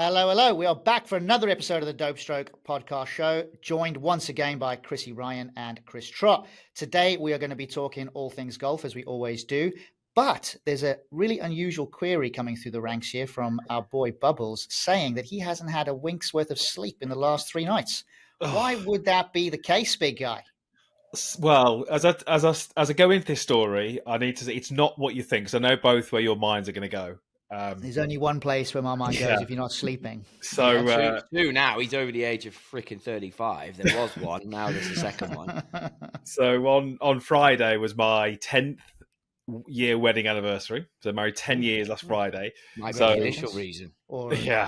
Hello, hello. We are back for another episode of the Dope Stroke podcast show, joined once again by Chrissy Ryan and Chris Trott. Today, we are going to be talking all things golf, as we always do. But there's a really unusual query coming through the ranks here from our boy Bubbles, saying that he hasn't had a wink's worth of sleep in the last 3 nights. Why would that be the case, big guy? Well, as I go into this story, I need to say it's not what you think. Because I know both where your minds are going to go. There's only one place where my mind goes if you're not sleeping. So two now. He's over the age of freaking 35. There was one. Now there's a second one. So on Friday was my 10th year wedding anniversary. So married 10 years last Friday. Might be the initial reason.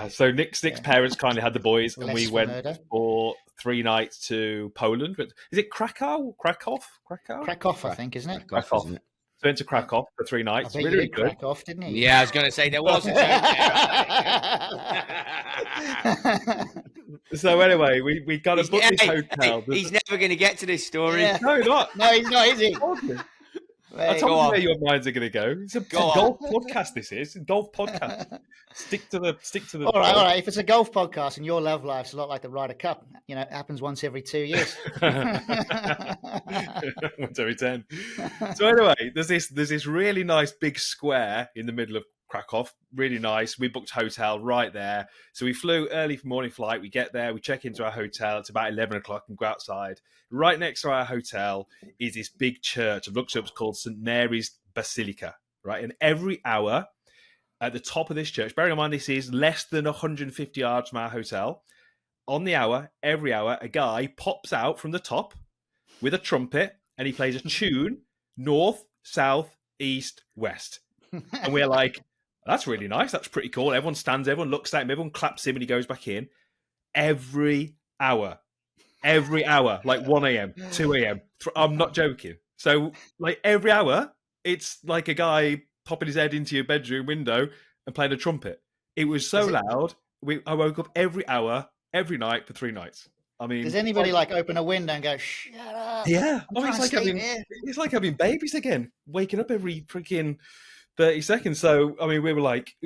So Nick's parents kindly had the boys, and we went for 3 nights to Poland. But is it Krakow? Krakow, I think, isn't it? Krakow. So went to Krakow for 3 nights. Really good. Krakow, didn't he? Yeah, I was going to say there was a So anyway, we got to book this hotel. He's never going to get to this story. Yeah. No, not. No, he's not, is he? I told you where your minds are going to go. It's a golf podcast. This is a golf podcast. Stick to the. All right. If it's a golf podcast and your love life's a lot like the Ryder Cup, it happens once every 2 years. Once every 10. So anyway, there's this really nice big square in the middle of Krakow. Really nice. We booked a hotel right there. So we flew early morning flight. We get there. We check into our hotel. It's about 11 o'clock and go outside. Right next to our hotel is this big church. I've looked it up. It's called St. Mary's Basilica. Right. And every hour at the top of this church, bearing in mind this is less than 150 yards from our hotel, on the hour, every hour, a guy pops out from the top with a trumpet and he plays a tune, north, south, east, west. And we're like, that's really nice. That's pretty cool. Everyone stands, everyone looks at him, everyone claps him, and he goes back in. Every hour, like 1 a.m., 2 a.m. I'm not joking. So, like, every hour, it's like a guy popping his head into your bedroom window and playing a trumpet. It was so loud. I woke up every hour, every night for 3 nights. I mean, does anybody open a window and go, "Shut up"? Yeah, it's like having babies again, waking up every freaking 30 seconds. So, I mean, we were like,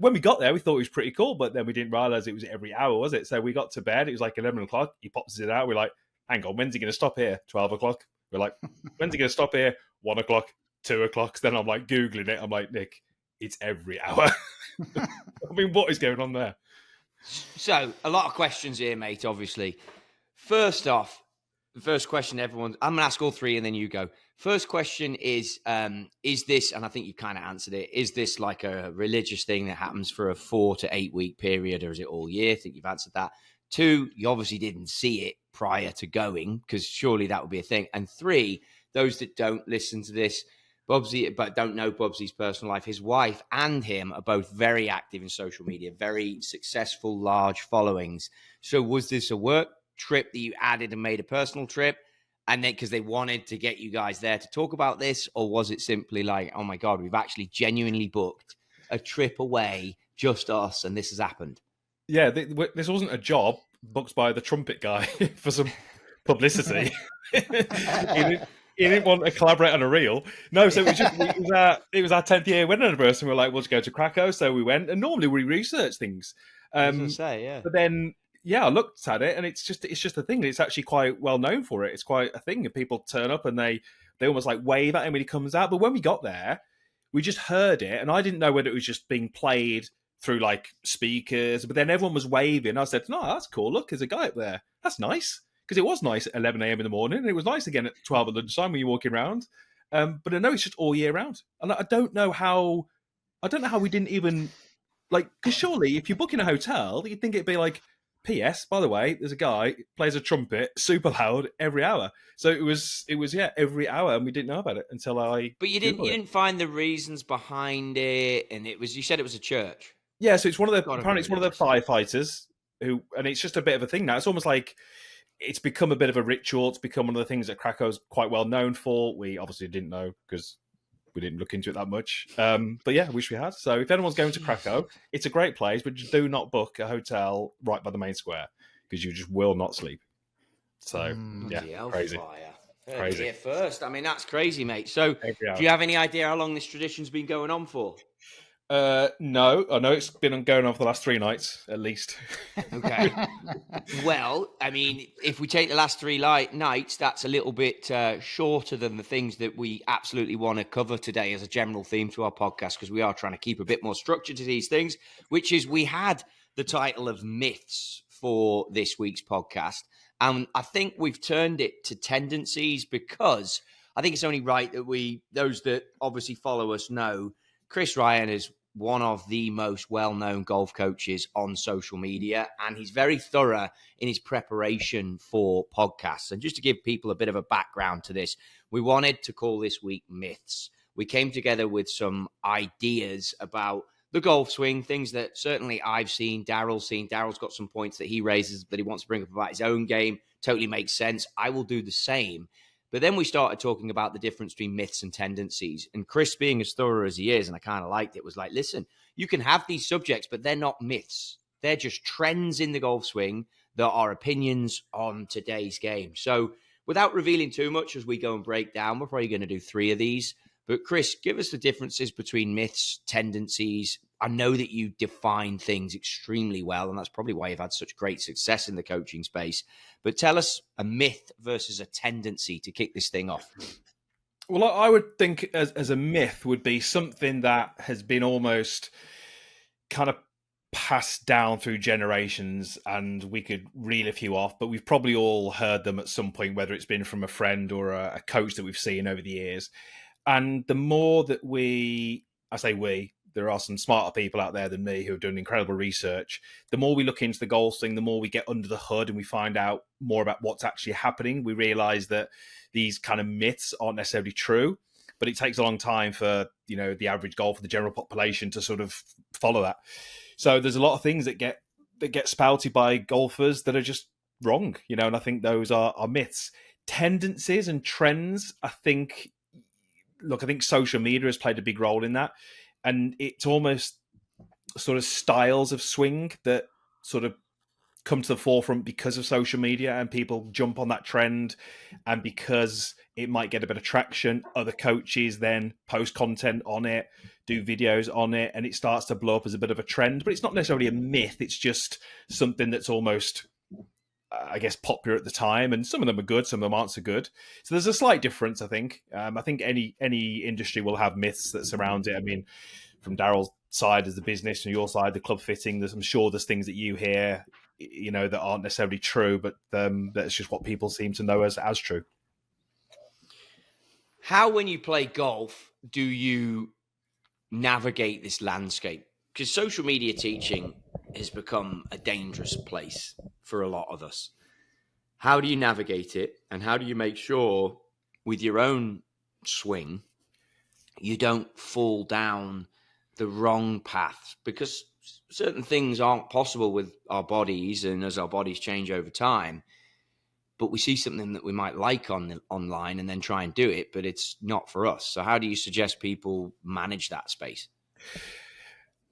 when we got there, we thought it was pretty cool, but then we didn't realize it was every hour, was it? So we got to bed. It was like 11 o'clock. He pops it out. We're like, hang on, when's he going to stop here? 12 o'clock. We're like, when's he going to stop here? 1 o'clock, 2 o'clock. Then I'm like Googling it. I'm like, Nick, it's every hour. I mean, what is going on there? So, a lot of questions here, mate, obviously. First off, the first question I'm going to ask all three and then you go. First question is this, and I think you kind of answered it, is this like a religious thing that happens for a 4 to 8 week period, or is it all year? I think you've answered that. 2, you obviously didn't see it prior to going, because surely that would be a thing. And 3, those that don't listen to this, Bubsy, but don't know Bubsy's personal life, his wife and him are both very active in social media, very successful, large followings. So was this a work trip that you added and made a personal trip, and then because they wanted to get you guys there to talk about this, or was it simply like, oh my God, we've actually genuinely booked a trip away, just us, and this has happened? Yeah, this wasn't a job booked by the trumpet guy for some publicity. He didn't want to collaborate on a reel. No, so it was our 10th year wedding anniversary. We were like, we'll just go to Krakow. So we went, and normally we research things. But then, I looked at it, and it's just a thing. It's actually quite well known for it. It's quite a thing, and people turn up and they almost like wave at him when he comes out. But when we got there, we just heard it, and I didn't know whether it was just being played through like speakers. But then everyone was waving. I said, "No, that's cool. Look, there's a guy up there. That's nice." Because it was nice at 11 a.m. in the morning, and it was nice again at 12 at lunchtime when you're walking around. But I know it's just all year round, and I don't know how we didn't even like. Because surely, if you're booking a hotel, you'd think it'd be like, P.S. By the way, there's a guy who plays a trumpet super loud every hour. So it was every hour, and we didn't know about it until I. But you didn't find the reasons behind it, and you said it was a church. Yeah, so it's one of the firefighters who, and it's just a bit of a thing now. It's almost like it's become a bit of a ritual. It's become one of the things that Krakow's quite well known for. We obviously didn't know because we didn't look into it that much. But yeah, I wish we had. So if anyone's going to Krakow, it's a great place, but just do not book a hotel right by the main square because you just will not sleep. So crazy. Crazy. Here first. I mean, that's crazy, mate. So do you have any idea how long this tradition's been going on for? No, I know it's been going on for the last 3 nights at least. Okay. Well, I mean, if we take the last 3 nights, that's a little bit shorter than the things that we absolutely want to cover today as a general theme to our podcast, because we are trying to keep a bit more structure to these things, which is we had the title of myths for this week's podcast. And I think we've turned it to tendencies because I think it's only right that those that obviously follow us know Chris Ryan is one of the most well-known golf coaches on social media, and he's very thorough in his preparation for podcasts. And just to give people a bit of a background to this, we wanted to call this week Myths. We came together with some ideas about the golf swing, things that certainly I've seen, Daryl's seen. Daryl's got some points that he raises that he wants to bring up about his own game. Totally makes sense. I will do the same. But then we started talking about the difference between myths and tendencies. And Chris, being as thorough as he is, and I kind of liked it, was like, listen, you can have these subjects, but they're not myths. They're just trends in the golf swing that are opinions on today's game. So without revealing too much as we go and break down, we're probably going to do 3 of these. But Chris, give us the differences between myths, tendencies. I know that you define things extremely well, and that's probably why you've had such great success in the coaching space. But tell us a myth versus a tendency to kick this thing off. Well, I would think as a myth would be something that has been almost kind of passed down through generations, and we could reel a few off, but we've probably all heard them at some point, whether it's been from a friend or a coach that we've seen over the years. And the more that there are some smarter people out there than me who have done incredible research. The more we look into the golf thing, the more we get under the hood and we find out more about what's actually happening. We realize that these kind of myths aren't necessarily true, but it takes a long time for, the average golfer, the general population to sort of follow that. So there's a lot of things that get spouted by golfers that are just wrong, and I think those are myths. Tendencies and trends, I think social media has played a big role in that. And it's almost sort of styles of swing that sort of come to the forefront because of social media, and people jump on that trend. And because it might get a bit of traction, other coaches then post content on it, do videos on it, and it starts to blow up as a bit of a trend. But it's not necessarily a myth. It's just something that's almost, I guess, popular at the time. And some of them are good, some of them aren't so good. So there's a slight difference, I think. I think any industry will have myths that surround it. I mean, from Daryl's side as the business, from your side, the club fitting, I'm sure there's things that you hear, that aren't necessarily true, but that's just what people seem to know as true. How, when you play golf, do you navigate this landscape? Because social media teaching has become a dangerous place for a lot of us. How do you navigate it, and how do you make sure with your own swing you don't fall down the wrong path? Because certain things aren't possible with our bodies, and as our bodies change over time, but we see something that we might like online and then try and do it, but it's not for us. So how do you suggest people manage that space?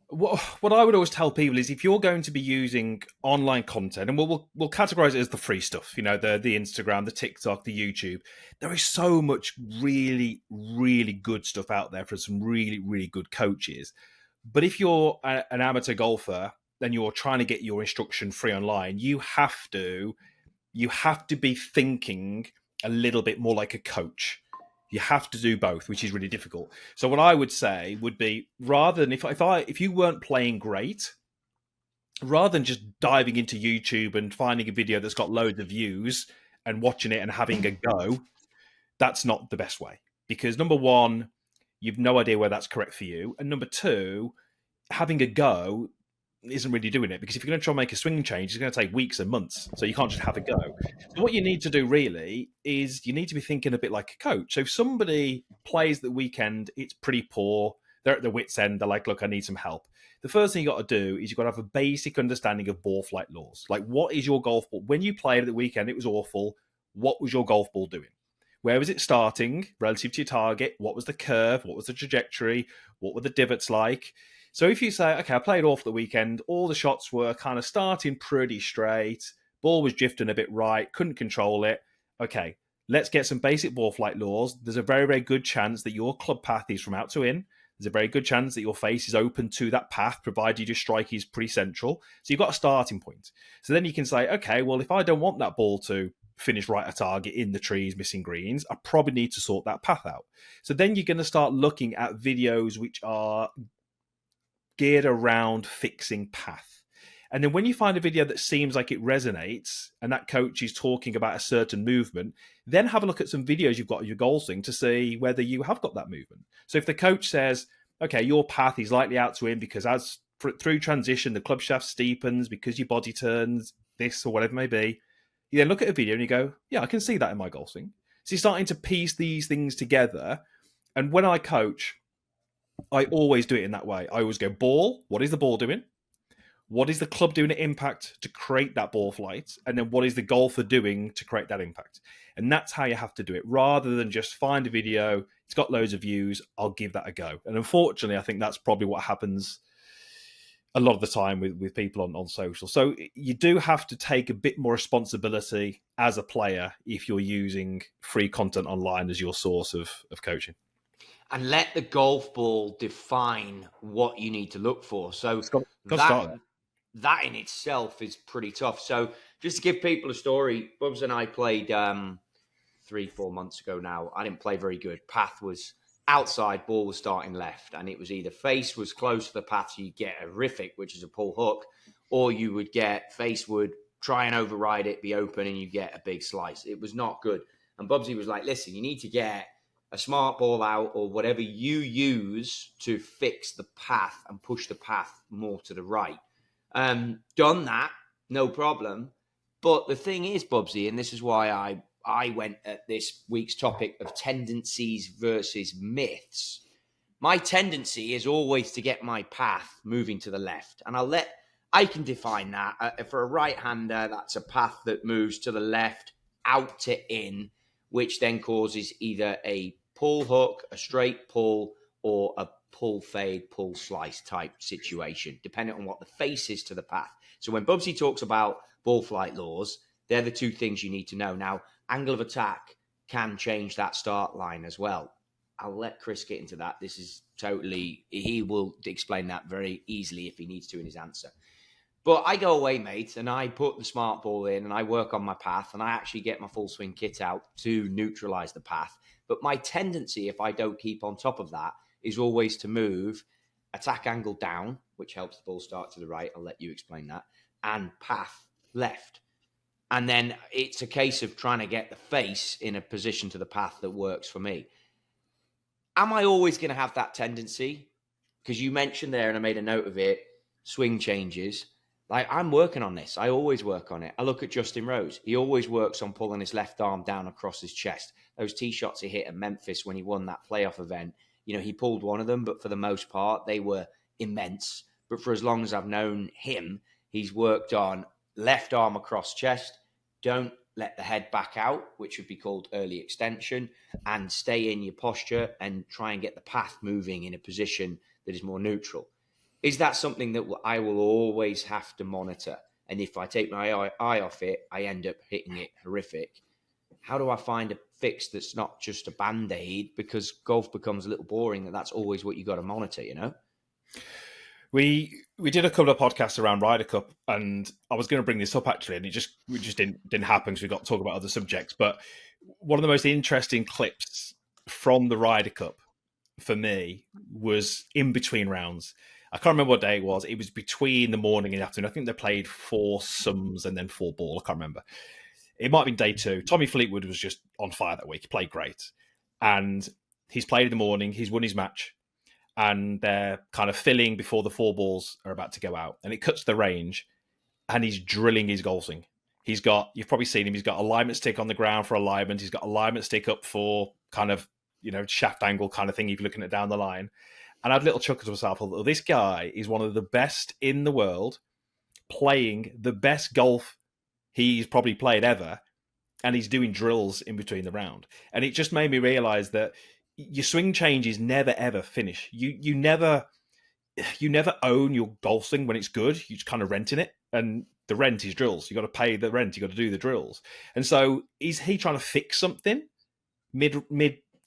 What I would always tell people is, if you're going to be using online content, and we'll categorize it as the free stuff, the Instagram, the TikTok, the YouTube, there is so much really, really good stuff out there for some really, really good coaches. But if you're an amateur golfer and you're trying to get your instruction free online, you have to be thinking a little bit more like a coach. You have to do both, which is really difficult. So what I would say would be, rather than if you weren't playing great, rather than just diving into YouTube and finding a video that's got loads of views and watching it and having a go, that's not the best way. Because number one, you've no idea where that's correct for you. And number two, having a go isn't really doing it, because if you're going to try and make a swing change, it's going to take weeks and months. So you can't just have a go. So what you need to do really is you need to be thinking a bit like a coach. So if somebody plays the weekend, it's pretty poor, they're at their wit's end, they're like, look, I need some help. The first thing you got to do is you've got to have a basic understanding of ball flight laws. Like, what is your golf ball? When you played at the weekend, it was awful. What was your golf ball doing? Where was it starting relative to your target? What was the curve? What was the trajectory? What were the divots like? So if you say, okay, I played off the weekend, all the shots were kind of starting pretty straight, ball was drifting a bit right, couldn't control it. Okay, let's get some basic ball flight laws. There's a very, very good chance that your club path is from out to in. there's a very good chance that your face is open to that path, provided your strike is pretty central. So you've got a starting point. So then you can say, okay, well, if I don't want that ball to finish right at target in the trees, missing greens, I probably need to sort that path out. So then you're going to start looking at videos which are geared around fixing path. And then when you find a video that seems like it resonates and that coach is talking about a certain movement, then have a look at some videos you've got of your goal swing to see whether you have got that movement. So if the coach says, okay, your path is likely out to in because as through transition, the club shaft steepens because your body turns this or whatever it may be, you then look at a video and you go, yeah, I can see that in my goal swing. So you're starting to piece these things together. And when I coach, I always do it in that way. I always go, ball, what is the ball doing? What is the club doing at impact to create that ball flight? And then what is the golfer doing to create that impact? And that's how you have to do it, rather than just find a video, it's got loads of views, I'll give that a go. And unfortunately, I think that's probably what happens a lot of the time with people on social. So you do have to take a bit more responsibility as a player if you're using free content online as your source of coaching. And let the golf ball define what you need to look for. So that in itself is pretty tough. So just to give people a story, Bubs and I played 3-4 months ago now. I didn't play very good. Path was outside, ball was starting left, and it was either face was close to the path, so you get a horrific, which is a pull hook, or you would get face would try and override it, be open, and you get a big slice. It was not good. And Bubsy was like, listen, you need to get a smart ball out or whatever you use to fix the path and push the path more to the right. Done that, no problem. But the thing is, Bubsy, and this is why I went at this week's topic of tendencies versus myths. My tendency is always to get my path moving to the left. And I can define that. For a right-hander, that's a path that moves to the left, out to in, which then causes either a pull hook, a straight pull, or a pull fade, pull slice type situation, depending on what the face is to the path. So when Bubsy talks about ball flight laws, they're the two things you need to know. Now, angle of attack can change that start line as well. I'll let Chris get into that. This is totally, he will explain that very easily if he needs to in his answer. But I go away, mate, and I put the smart ball in and I work on my path and I actually get my full swing kit out to neutralize the path. But my tendency, if I don't keep on top of that, is always to move attack angle down, which helps the ball start to the right. I'll let you explain that. And path left. And then it's a case of trying to get the face in a position to the path that works for me. Am I always going to have that tendency? Because you mentioned there, and I made a note of it, swing changes. Like, I'm working on this. I always work on it. I look at Justin Rose. He always works on pulling his left arm down across his chest. Those tee shots he hit at Memphis when he won that playoff event, you know, he pulled one of them, but for the most part, they were immense. But for as long as I've known him, he's worked on left arm across chest. Don't let the head back out, which would be called early extension, and stay in your posture and try and get the path moving in a position that is more neutral. Is that something that I will always have to monitor? And if I take my eye off it, I end up hitting it horrific. How do I find a fix that's not just a Band-Aid? Because golf becomes a little boring and that's always what you got to monitor, you know? We did a couple of podcasts around Ryder Cup, and I was going to bring this up actually, and it just didn't happen because we got to talk about other subjects. But one of the most interesting clips from the Ryder Cup for me was in between rounds. I can't remember what day it was. It was between the morning and the afternoon. I think they played 4 sums and then 4 ball. I can't remember. It might have been day 2. Tommy Fleetwood was just on fire that week. He played great. And he's played in the morning. He's won his match. And they're kind of filling before the 4 balls are about to go out. And it cuts the range. And he's drilling his goal swing. You've probably seen him, he's got alignment stick on the ground for alignment. He's got alignment stick up for kind of, shaft angle kind of thing if you're looking at down the line. And I had a little chuckle to myself. Although this guy is one of the best in the world, playing the best golf he's probably played ever, and he's doing drills in between the round. And it just made me realize that your swing changes never ever finish. You never own your golf swing when it's good. You just kind of renting it, and the rent is drills. You got to pay the rent. You got to do the drills. And so, is he trying to fix something mid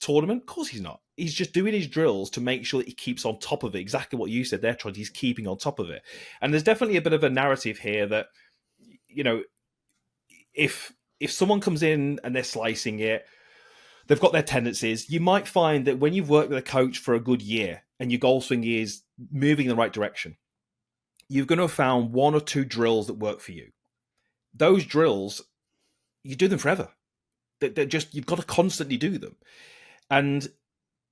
tournament? Of course he's not. he's just doing his drills to make sure that he keeps on top of it. Exactly what you said there, Trotty. He's keeping on top of it. And there's definitely a bit of a narrative here that, if someone comes in and they're slicing it, they've got their tendencies. You might find that when you've worked with a coach for a good year and your golf swing is moving in the right direction, you're going to have found one or two drills that work for you. Those drills, you do them forever. They're just, you've got to constantly do them. And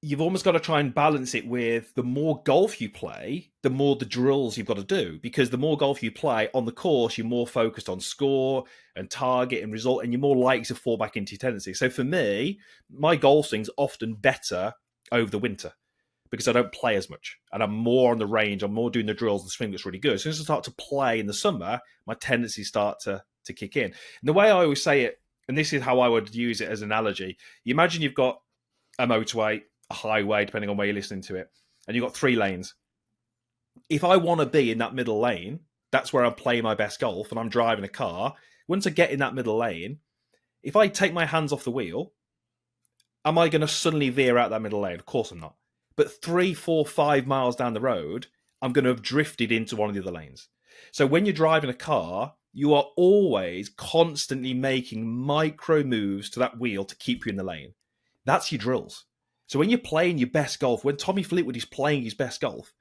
you've almost got to try and balance it with the more golf you play, the more the drills you've got to do. Because the more golf you play on the course, you're more focused on score and target and result, and you're more likely to fall back into your tendency. So for me, my golf swing's often better over the winter because I don't play as much and I'm more on the range. I'm more doing the drills and the swing looks really good. As soon as I start to play in the summer, my tendencies start to kick in. And the way I always say it, and this is how I would use it as an analogy, you imagine you've got a motorway, a highway, depending on where you're listening to it, and you've got 3 lanes. If I want to be in that middle lane, that's where I'm playing my best golf and I'm driving a car. Once I get in that middle lane, if I take my hands off the wheel, am I going to suddenly veer out that middle lane? Of course I'm not. But 3, 4, 5 miles down the road, I'm going to have drifted into one of the other lanes. So when you're driving a car, you are always constantly making micro moves to that wheel to keep you in the lane. That's your drills. So when you're playing your best golf, when Tommy Fleetwood is playing his best golf,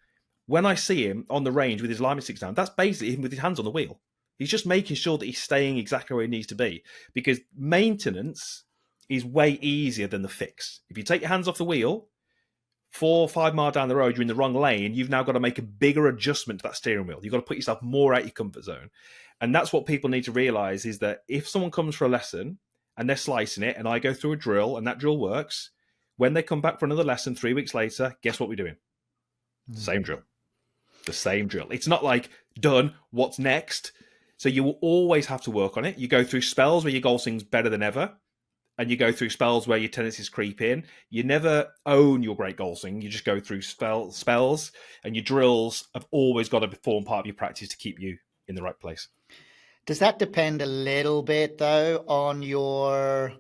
when I see him on the range with his alignment sticks down, that's basically him with his hands on the wheel. He's just making sure that he's staying exactly where he needs to be, because maintenance is way easier than the fix. If you take your hands off the wheel, 4 or 5 miles down the road, you're in the wrong lane, you've now got to make a bigger adjustment to that steering wheel. You've got to put yourself more out your comfort zone. And that's what people need to realize, is that if someone comes for a lesson and they're slicing it and I go through a drill and that drill works, when they come back for another lesson 3 weeks later, guess what we're doing? Same drill. The same drill. It's not like, done, what's next? So you will always have to work on it. You go through spells where your golf swing's better than ever, and you go through spells where your tendencies creep in. You never own your great golf swing. You just go through spells, and your drills have always got to form part of your practice to keep you in the right place. Does that depend a little bit, though, on your,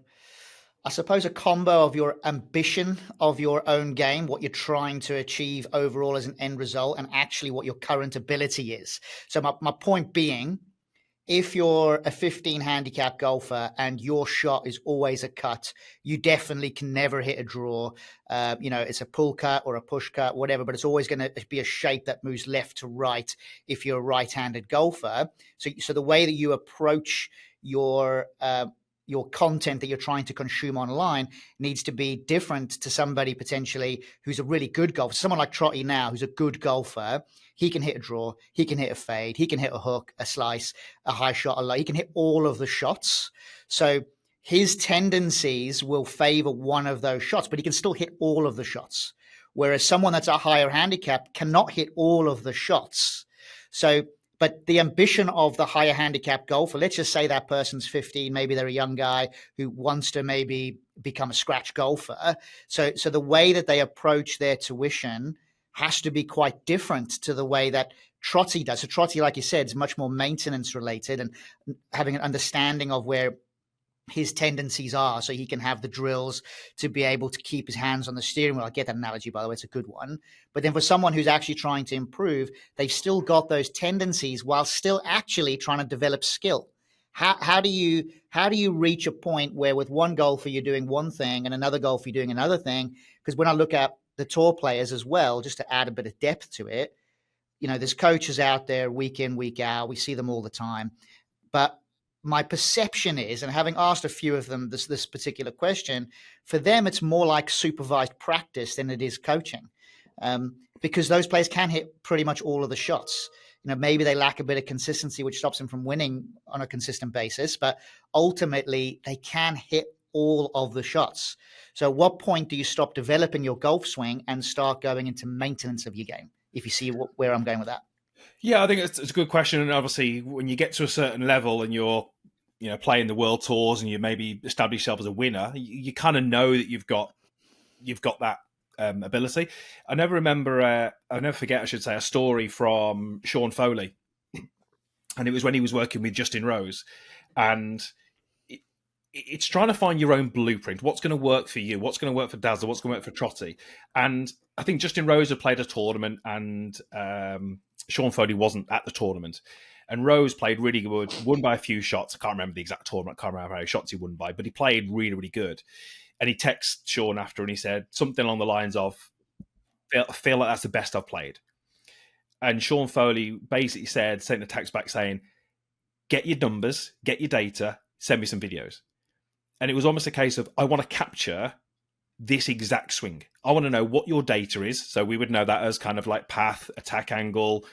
I suppose, a combo of your ambition of your own game, what you're trying to achieve overall as an end result, and actually what your current ability is? So my point being, if you're a 15 handicap golfer and your shot is always a cut, you definitely can never hit a draw. It's a pull cut or a push cut, whatever, but it's always going to be a shape that moves left to right if you're a right-handed golfer. So the way that you approach your content that you're trying to consume online needs to be different to somebody potentially who's a really good golfer. Someone like Trotty now, who's a good golfer, he can hit a draw, he can hit a fade, he can hit a hook, a slice, a high shot, a low. He can hit all of the shots. So his tendencies will favor one of those shots, but he can still hit all of the shots. Whereas someone that's a higher handicap cannot hit all of the shots. But the ambition of the higher handicap golfer, let's just say that person's 15, maybe they're a young guy who wants to maybe become a scratch golfer. So the way that they approach their tuition has to be quite different to the way that Trotty does. So Trotty, like you said, is much more maintenance related and having an understanding of where his tendencies are, so he can have the drills to be able to keep his hands on the steering wheel. I get that analogy, by the way, it's a good one. But then for someone who's actually trying to improve, they've still got those tendencies while still actually trying to develop skill. How do you reach a point where with one golfer you're doing one thing and another golfer you're doing another thing? Because when I look at the tour players as well, just to add a bit of depth to it, there's coaches out there week in, week out. We see them all the time. But my perception is, and having asked a few of them this particular question, for them it's more like supervised practice than it is coaching, because those players can hit pretty much all of the shots. Maybe they lack a bit of consistency, which stops them from winning on a consistent basis, but ultimately they can hit all of the shots. So at what point do you stop developing your golf swing and start going into maintenance of your game? If you see where I'm going with that. Yeah, I think it's a good question. And obviously, when you get to a certain level and you're, playing the world tours and you maybe establish yourself as a winner, you kind of know that you've got that ability. I'll never forget, I should say, a story from Sean Foley. And it was when he was working with Justin Rose. And it's trying to find your own blueprint. What's going to work for you? What's going to work for Dazzler? What's going to work for Trotty? And I think Justin Rose had played a tournament, and Sean Foley wasn't at the tournament. And Rose played really good, won by a few shots. I can't remember the exact tournament. I can't remember how many shots he won by, but he played really, really good. And he texted Sean after and he said something along the lines of, I feel like that's the best I've played. And Sean Foley basically sent a text back saying, get your numbers, get your data, send me some videos. And it was almost a case of, I want to capture this exact swing. I want to know what your data is. So we would know that as kind of like path, attack angle,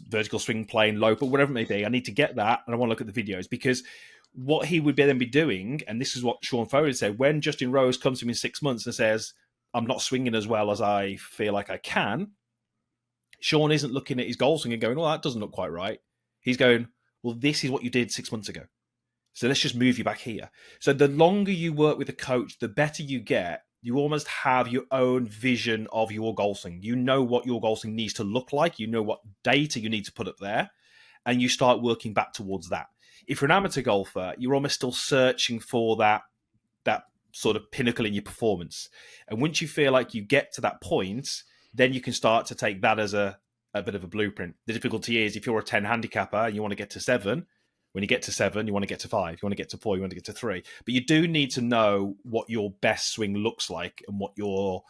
vertical swing plane, low, but whatever it may be. I need to get that, and I want to look at the videos, because what he would then be doing, and this is what Sean Foley said, when Justin Rose comes to me in 6 months and says, I'm not swinging as well as I feel like I can, Sean isn't looking at his golf swing and going, well, that doesn't look quite right. He's going, well, this is what you did 6 months ago. So let's just move you back here. So the longer you work with a coach, the better you get. You almost have your own vision of your golf swing. You know what your golf swing needs to look like. You know what data you need to put up there. And you start working back towards that. If you're an amateur golfer, you're almost still searching for that sort of pinnacle in your performance. And once you feel like you get to that point, then you can start to take that as a bit of a blueprint. The difficulty is if you're a 10 handicapper and you want to get to 7, when you get to 7, you want to get to 5. You want to get to 4, you want to get to 3. But you do need to know what your best swing looks like and what your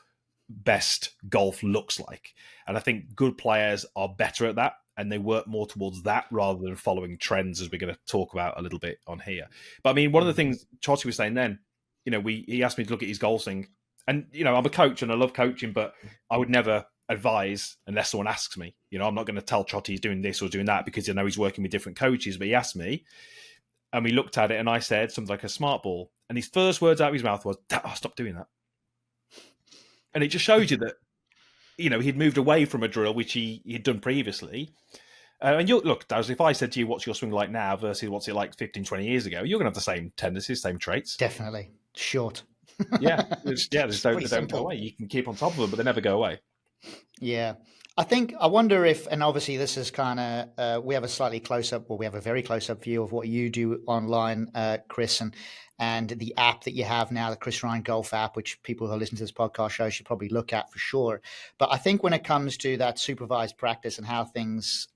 best golf looks like. And I think good players are better at that, and they work more towards that rather than following trends, as we're going to talk about a little bit on here. But I mean, one of the things Trotty was saying then, he asked me to look at his golf swing. And, I'm a coach and I love coaching, but I would never advise unless someone asks me. I'm not going to tell Trotty he's doing this or doing that because I know he's working with different coaches. But he asked me, and we looked at it, and I said something like a smart ball. And his first words out of his mouth was, stop doing that. And it just shows you that, he'd moved away from a drill, which he'd done previously. And look, Dazzler, if I said to you, what's your swing like now versus what's it like 15, 20 years ago, you're going to have the same tendencies, same traits. Definitely. Short. They don't go away. You can keep on top of them, but they never go away. Yeah. I wonder if, and obviously this is kind of, we have a slightly close-up, we have a very close-up view of what you do online, Chris, and the app that you have now, the Chris Ryan Golf app, which people who listen to this podcast show should probably look at for sure. But I think when it comes to that supervised practice and how things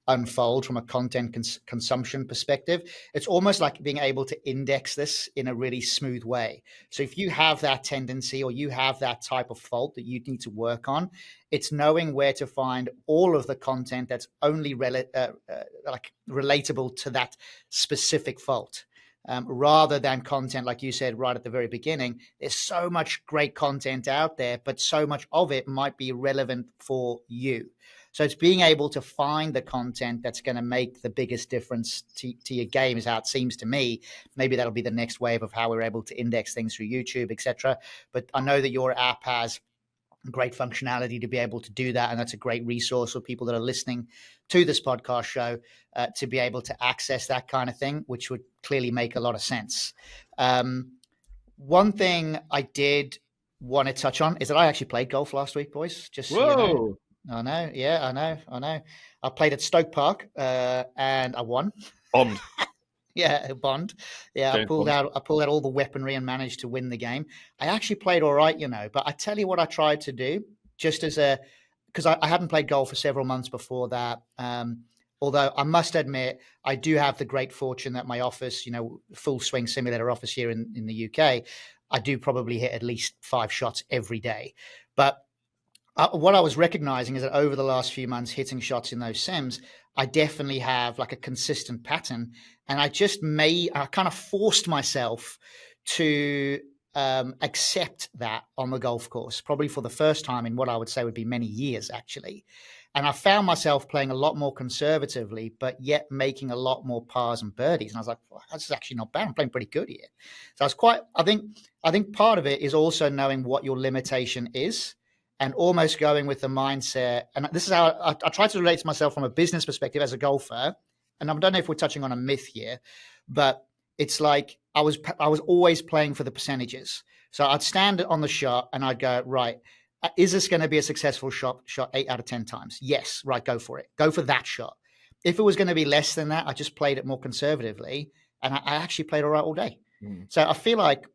unfold from a content consumption perspective, it's almost like being able to index this in a really smooth way. So if you have that tendency or you have that type of fault that you need to work on, it's knowing where to find all of the content that's only relatable to that specific fault. Rather than content, like you said right at the very beginning, there's so much great content out there, but so much of it might be relevant for you. So it's being able to find the content that's going to make the biggest difference to your game is how it seems to me. Maybe that'll be the next wave of how we're able to index things through YouTube, etc. But I know that your app has great functionality to be able to do that. And that's a great resource for people that are listening to this podcast show to be able to access that kind of thing, which would clearly make a lot of sense. One thing I did want to touch on is that I actually played golf last week, boys. Just so you know. I know. Yeah, I know. I played at Stoke Park and I won. Bond. Yeah, Bond. Yeah, I pulled out all the weaponry and managed to win the game. I actually played all right, but I tell you what I tried to do, just as because I hadn't played golf for several months before that. Although I must admit, I do have the great fortune that my office, full swing simulator office here in the UK, I do probably hit at least 5 shots every day. But what I was recognizing is that over the last few months hitting shots in those sims, I definitely have like a consistent pattern. And I kind of forced myself to accept that on the golf course, probably for the first time in what I would say would be many years, actually. And I found myself playing a lot more conservatively, but yet making a lot more pars and birdies. And I was like, well, that's actually not bad. I'm playing pretty good here. So I think part of it is also knowing what your limitation is, and almost going with the mindset. And this is how I try to relate to myself from a business perspective as a golfer. And I don't know if we're touching on a myth here, but it's like I was always playing for the percentages. So I'd stand on the shot and I'd go, right, is this going to be a successful shot 8 out of 10 times? Yes, right, go for it. Go for that shot. If it was going to be less than that, I just played it more conservatively. And I actually played all right all day. So I feel like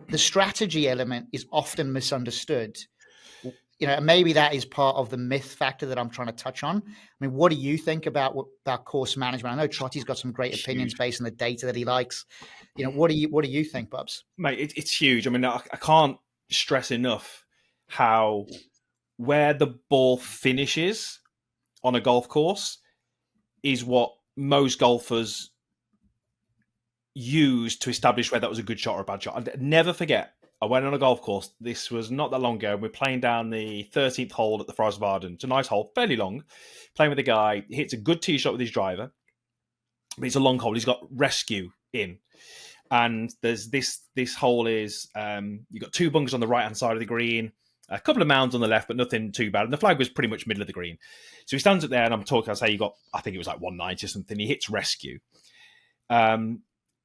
the strategy element is often misunderstood. And maybe that is part of the myth factor that I'm trying to touch on. I mean, what do you think about course management? I know Trottie's got some great opinions based on the data that he likes. What do you think, Bubs? Mate, it's huge. I mean, I can't stress enough how where the ball finishes on a golf course is what most golfers use to establish whether that was a good shot or a bad shot. I'd never forget, I went on a golf course. This was not that long ago. And we're playing down the 13th hole at the Forest of Arden. It's a nice hole, fairly long. Playing with a guy. He hits a good tee shot with his driver. But it's a long hole. He's got rescue in. And there's this hole is, you've got 2 bunkers on the right-hand side of the green, a couple of mounds on the left, but nothing too bad. And the flag was pretty much middle of the green. So he stands up there and I'm talking, I say you got, I think it was like 190 or something. He hits rescue. And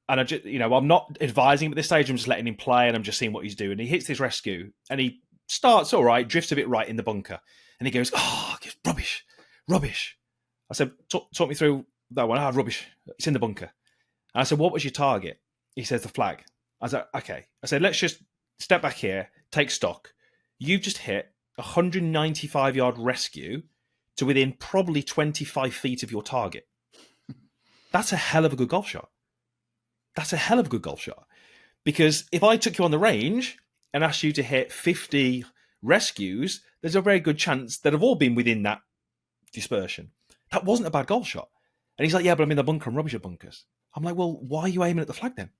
I just, I'm not advising him at this stage. I'm just letting him play and I'm just seeing what he's doing. He hits this rescue and he starts all right, drifts a bit right in the bunker. And he goes, rubbish. I said, talk me through that one. Rubbish. It's in the bunker. And I said, what was your target? He says, the flag. I said, okay. I said, let's just step back here, take stock. You've just hit a 195-yard rescue to within probably 25 feet of your target. That's a hell of a good golf shot. Because if I took you on the range and asked you to hit 50 rescues, there's a very good chance that have all been within that dispersion. That wasn't a bad golf shot. And he's like, yeah, but I'm in the bunker. I'm rubbish at bunkers. I'm like, well, why are you aiming at the flag then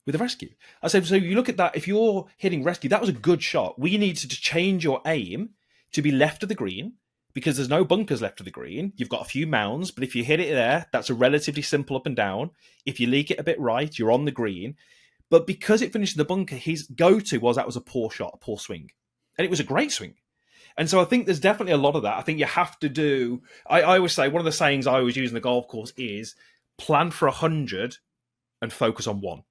with the rescue? I said, so you look at that. If you're hitting rescue, that was a good shot. We need to change your aim to be left of the green because there's no bunkers left of the green. You've got a few mounds, but if you hit it there, that's a relatively simple up and down. If you leak it a bit right, you're on the green. But because it finished in the bunker, his go-to was that was a poor shot, a poor swing. And it was a great swing. And so I think there's definitely a lot of that. I think you have to do, I always say, one of the sayings I always use in the golf course is plan for 100 and focus on 1.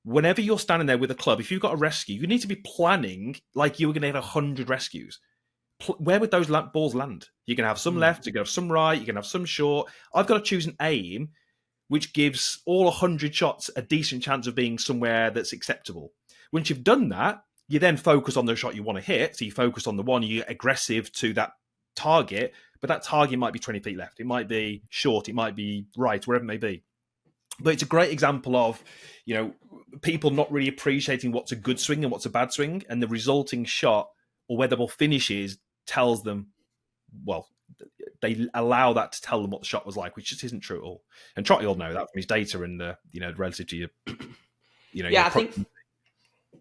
Whenever you're standing there with a club, if you've got a rescue, you need to be planning like you were going to hit 100 rescues. Where would those balls land? You're going to have some left, you're going to have some right, you're going to have some short. I've got to choose an aim which gives all 100 shots a decent chance of being somewhere that's acceptable. Once you've done that, you then focus on the shot you want to hit. So you focus on the one, you're aggressive to that target, but that target might be 20 feet left. It might be short, it might be right, wherever it may be. But it's a great example of, people not really appreciating what's a good swing and what's a bad swing, and the resulting shot or where the ball finishes tells them, well, they allow that to tell them what the shot was like, which just isn't true at all. And Trottie will know that from his data and relative to your,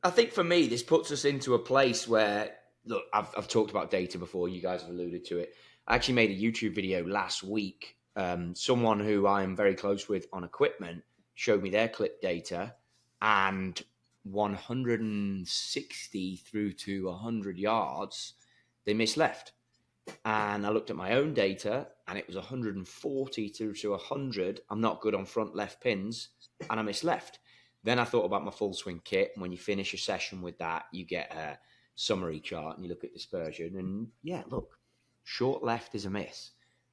I think for me, this puts us into a place where, look, I've talked about data before. You guys have alluded to it. I actually made a YouTube video last week. Someone who I'm very close with on equipment showed me their clip data, and 160 through to 100 yards, they missed left. And I looked at my own data, and it was 140 through to 100. I'm not good on front left pins, and I missed left. Then I thought about my full swing kit. And when you finish a session with that, you get a summary chart and you look at dispersion. And yeah, look, short left is a miss.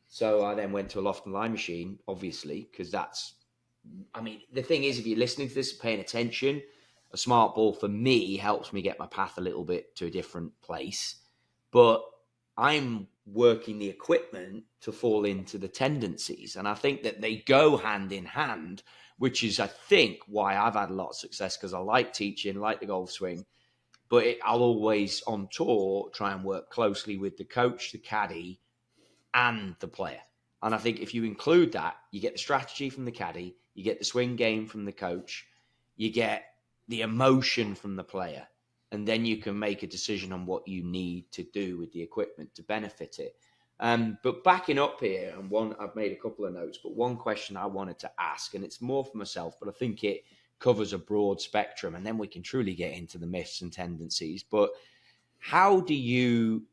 So I then went to a loft and line machine, obviously, because the thing is, if you're listening to this, paying attention, a smart ball for me helps me get my path a little bit to a different place. But I'm working the equipment to fall into the tendencies. And I think that they go hand in hand, which is, I think, why I've had a lot of success, because I like teaching, like the golf swing. But I'll always, on tour, try and work closely with the coach, the caddy, and the player. And I think if you include that, you get the strategy from the caddy, you get the swing game from the coach, you get the emotion from the player, and then you can make a decision on what you need to do with the equipment to benefit it. But backing up here, and I've made a couple of notes, but one question I wanted to ask, and it's more for myself, but I think it covers a broad spectrum, and then we can truly get into the myths and tendencies. But how do you,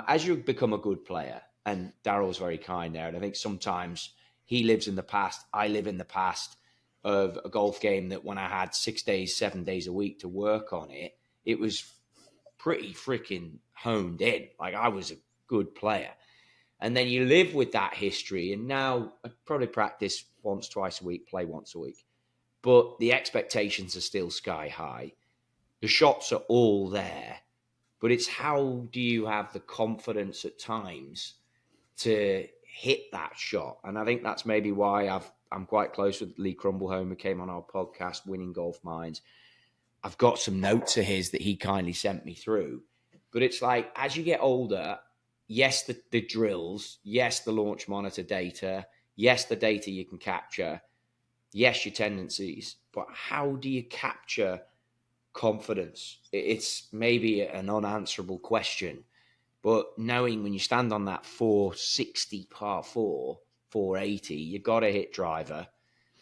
as you become a good player, and Daryl's very kind there, and I think sometimes he lives in the past, I live in the past of a golf game that when I had 6 days, 7 days a week to work on it, it was pretty freaking honed in. Like, I was a good player. And then you live with that history. And now I probably practice once, twice a week, play once a week. but the expectations are still sky high. The shots are all there, but it's how do you have the confidence at times to hit that shot? And I think that's maybe why I'm quite close with Lee Crumbleholm, who came on our podcast, Winning Golf Minds. I've got some notes of his that he kindly sent me through. But it's like, as you get older, yes, the drills, yes, the launch monitor data, yes, the data you can capture, yes, your tendencies, but how do you capture confidence? It's maybe an unanswerable question, but knowing when you stand on that 460 par 4, 480, you got to hit driver.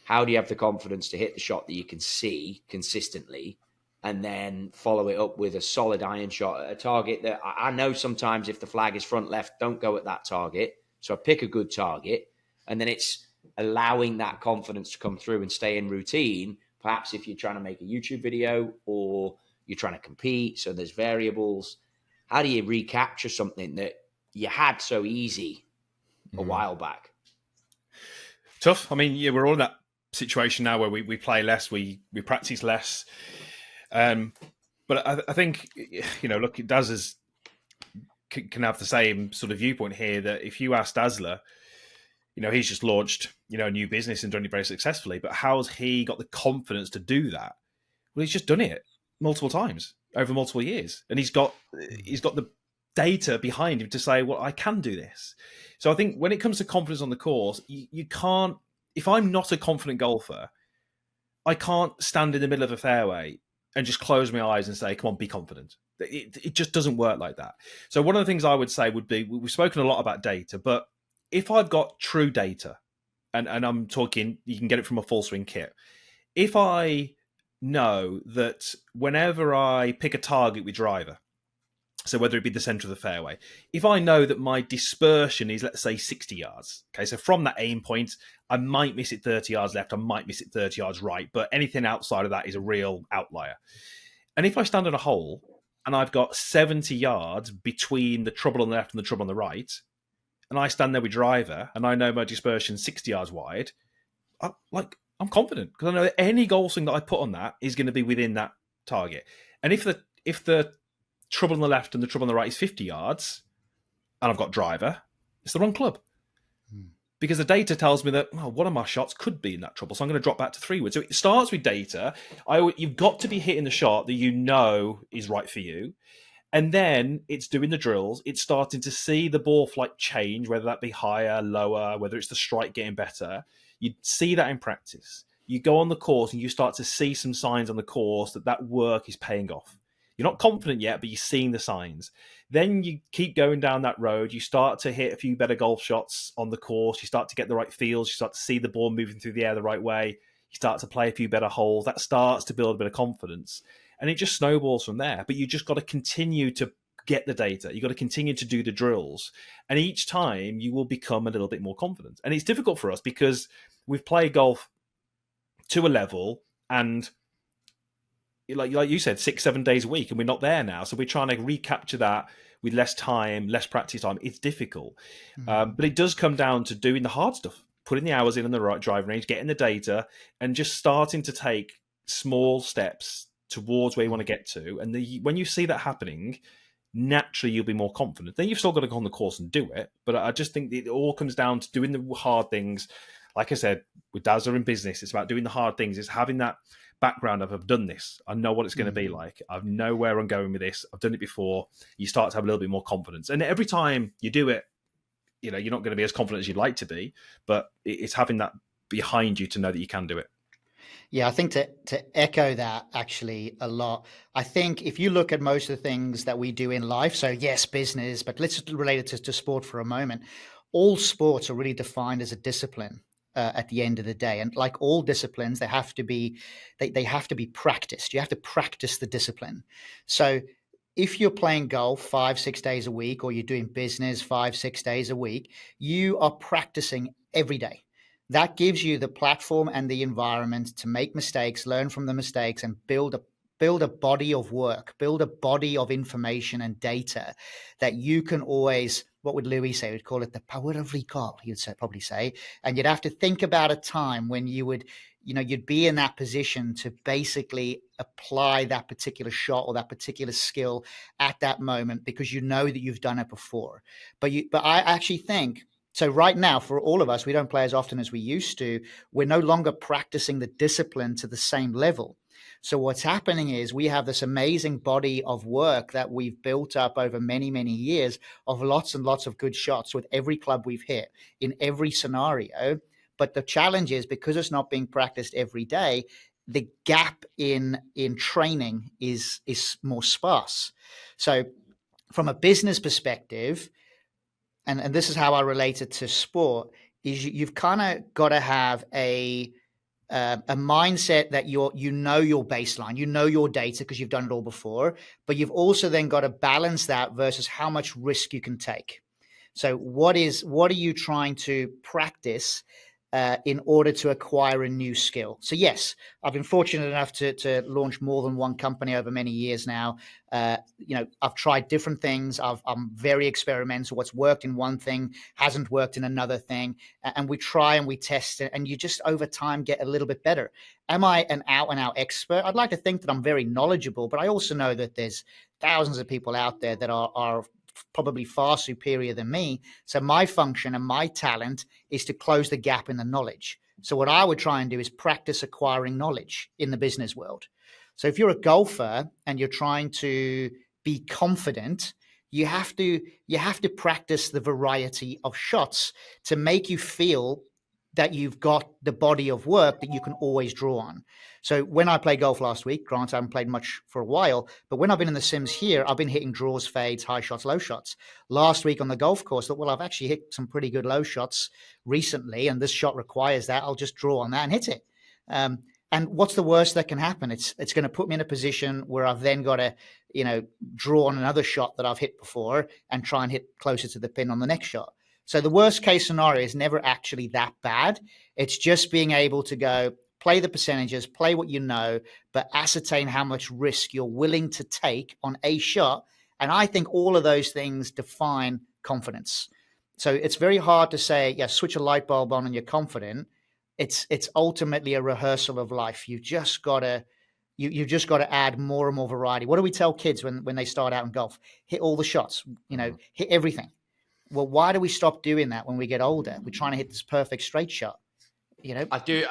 How do you have the confidence to hit the shot that you can see consistently and then follow it up with a solid iron shot at a target that I know sometimes if the flag is front left, don't go at that target. So I pick a good target, and then it's allowing that confidence to come through and stay in routine. Perhaps if you're trying to make a YouTube video or you're trying to compete, so there's variables. How do you recapture something that you had so easy a while back? Tough. I mean, yeah, we're all in that situation now where we play less, we practice less. But I think, look, Dazzler can have the same sort of viewpoint here, that if you ask Dazzler, he's just launched, a new business and done it very successfully, but how's he got the confidence to do that? Well, he's just done it multiple times over multiple years, and he's got the data behind him to say, well, I can do this. So I think when it comes to confidence on the course, you can't, if I'm not a confident golfer, I can't stand in the middle of a fairway and just close my eyes and say, come on, be confident. It just doesn't work like that. So one of the things I would say would be, we've spoken a lot about data, but if I've got true data, and I'm talking, you can get it from a full swing kit. If I know that whenever I pick a target with driver, so whether it be the center of the fairway, if I know that my dispersion is, let's say, 60 yards, okay, so from that aim point, I might miss it 30 yards left, I might miss it 30 yards right, but anything outside of that is a real outlier. And if I stand on a hole and I've got 70 yards between the trouble on the left and the trouble on the right, and I stand there with driver and I know my dispersion 60 yards wide, I'm confident because I know that any goal swing that I put on that is going to be within that target. And if the trouble on the left and the trouble on the right is 50 yards and I've got driver, it's the wrong club. Because the data tells me that, one of my shots could be in that trouble, so I'm going to drop back to 3 wood. So it starts with data. You've got to be hitting the shot that you know is right for you. And then it's doing the drills. It's starting to see the ball flight change, whether that be higher, lower, whether it's the strike getting better. You see that in practice. You go on the course and you start to see some signs on the course that work is paying off. You're not confident yet, but you're seeing the signs. Then you keep going down that road. You start to hit a few better golf shots on the course. You start to get the right feels. You start to see the ball moving through the air the right way. You start to play a few better holes. That starts to build a bit of confidence. And it just snowballs from there. But you just got to continue to get the data. You've got to continue to do the drills. And each time you will become a little bit more confident. And it's difficult for us because we've played golf to a level and like you said, 6-7 days a week, and we're not there now. So we're trying to recapture that with less time, less practice time. It's difficult. But it does come down to doing the hard stuff, putting the hours in on the right driving range, getting the data, and just starting to take small steps towards where you want to get to. And when you see that happening, naturally you'll be more confident. Then you've still got to go on the course and do it. But I just think it all comes down to doing the hard things. Like I said, with Dazzler in business, it's about doing the hard things. It's having that background of, I've done this. I know what it's going to be like. I know where I'm going with this. I've done it before. You start to have a little bit more confidence. And every time you do it, you're not going to be as confident as you'd like to be, but it's having that behind you to know that you can do it. Yeah, I think to echo that actually a lot, I think if you look at most of the things that we do in life, so yes, business, but let's relate it to sport for a moment. All sports are really defined as a discipline at the end of the day. And like all disciplines, they have to be practiced. You have to practice the discipline. So if you're playing golf 5-6 days a week, or you're doing business 5-6 days a week, you are practicing every day. That gives you the platform and the environment to make mistakes, learn from the mistakes, and build a body of work, build a body of information and data that you can always, what would Louis say? We'd call it the power of recall, he'd probably say. And you'd have to think about a time when you would you'd be in that position to basically apply that particular shot or that particular skill at that moment because you know that you've done it before. But I actually think, so right now, for all of us, we don't play as often as we used to. We're no longer practicing the discipline to the same level. So what's happening is we have this amazing body of work that we've built up over many, many years of lots and lots of good shots with every club we've hit in every scenario. But the challenge is, because it's not being practiced every day, the gap in training is more sparse. So from a business perspective, and this is how I relate it to sport, is you've kind of got to have a mindset that you know your baseline, you know your data because you've done it all before, but you've also then got to balance that versus how much risk you can take. So what are you trying to practice in order to acquire a new skill? So yes, I've been fortunate enough to launch more than one company over many years now. I've tried different things. I'm very experimental. What's worked in one thing hasn't worked in another thing. And we try and we test it, and you just over time get a little bit better. Am I an out and out expert? I'd like to think that I'm very knowledgeable, but I also know that there's thousands of people out there that are probably far superior than me. So my function and my talent is to close the gap in the knowledge. So what I would try and do is practice acquiring knowledge in the business world. So if you're a golfer and you're trying to be confident, you have to practice the variety of shots to make you feel that you've got the body of work that you can always draw on. So when I played golf last week, granted I haven't played much for a while, but when I've been in the Sims here, I've been hitting draws, fades, high shots, low shots. Last week on the golf course, I thought, well, I've actually hit some pretty good low shots recently, and this shot requires that. I'll just draw on that and hit it. And what's the worst that can happen? It's going to put me in a position where I've then got to, draw on another shot that I've hit before and try and hit closer to the pin on the next shot. So the worst case scenario is never actually that bad. It's just being able to go play the percentages, play what you know, but ascertain how much risk you're willing to take on a shot. And I think all of those things define confidence. So it's very hard to say, switch a light bulb on and you're confident. It's ultimately a rehearsal of life. You've just got to add more and more variety. What do we tell kids when they start out in golf? Hit all the shots, hit everything. Well, why do we stop doing that when we get older? We're trying to hit this perfect straight shot. I do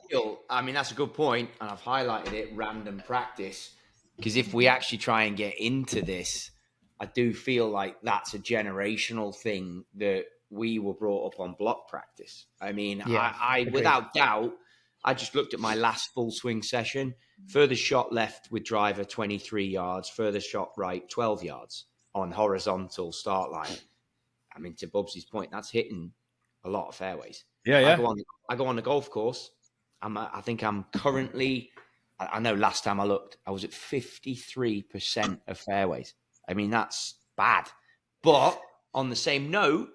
feel, I mean, that's a good point, and I've highlighted it, random practice, because if we actually try and get into this, I do feel like that's a generational thing that we were brought up on block practice. I mean, I without doubt, I just looked at my last full swing session, furthest shot left with driver 23 yards, furthest shot right 12 yards on horizontal start line. I mean, to Bubsy's point, that's hitting a lot of fairways. Yeah. I go on the golf course. I think I'm currently, I know last time I looked, I was at 53% of fairways. I mean, that's bad. But on the same note,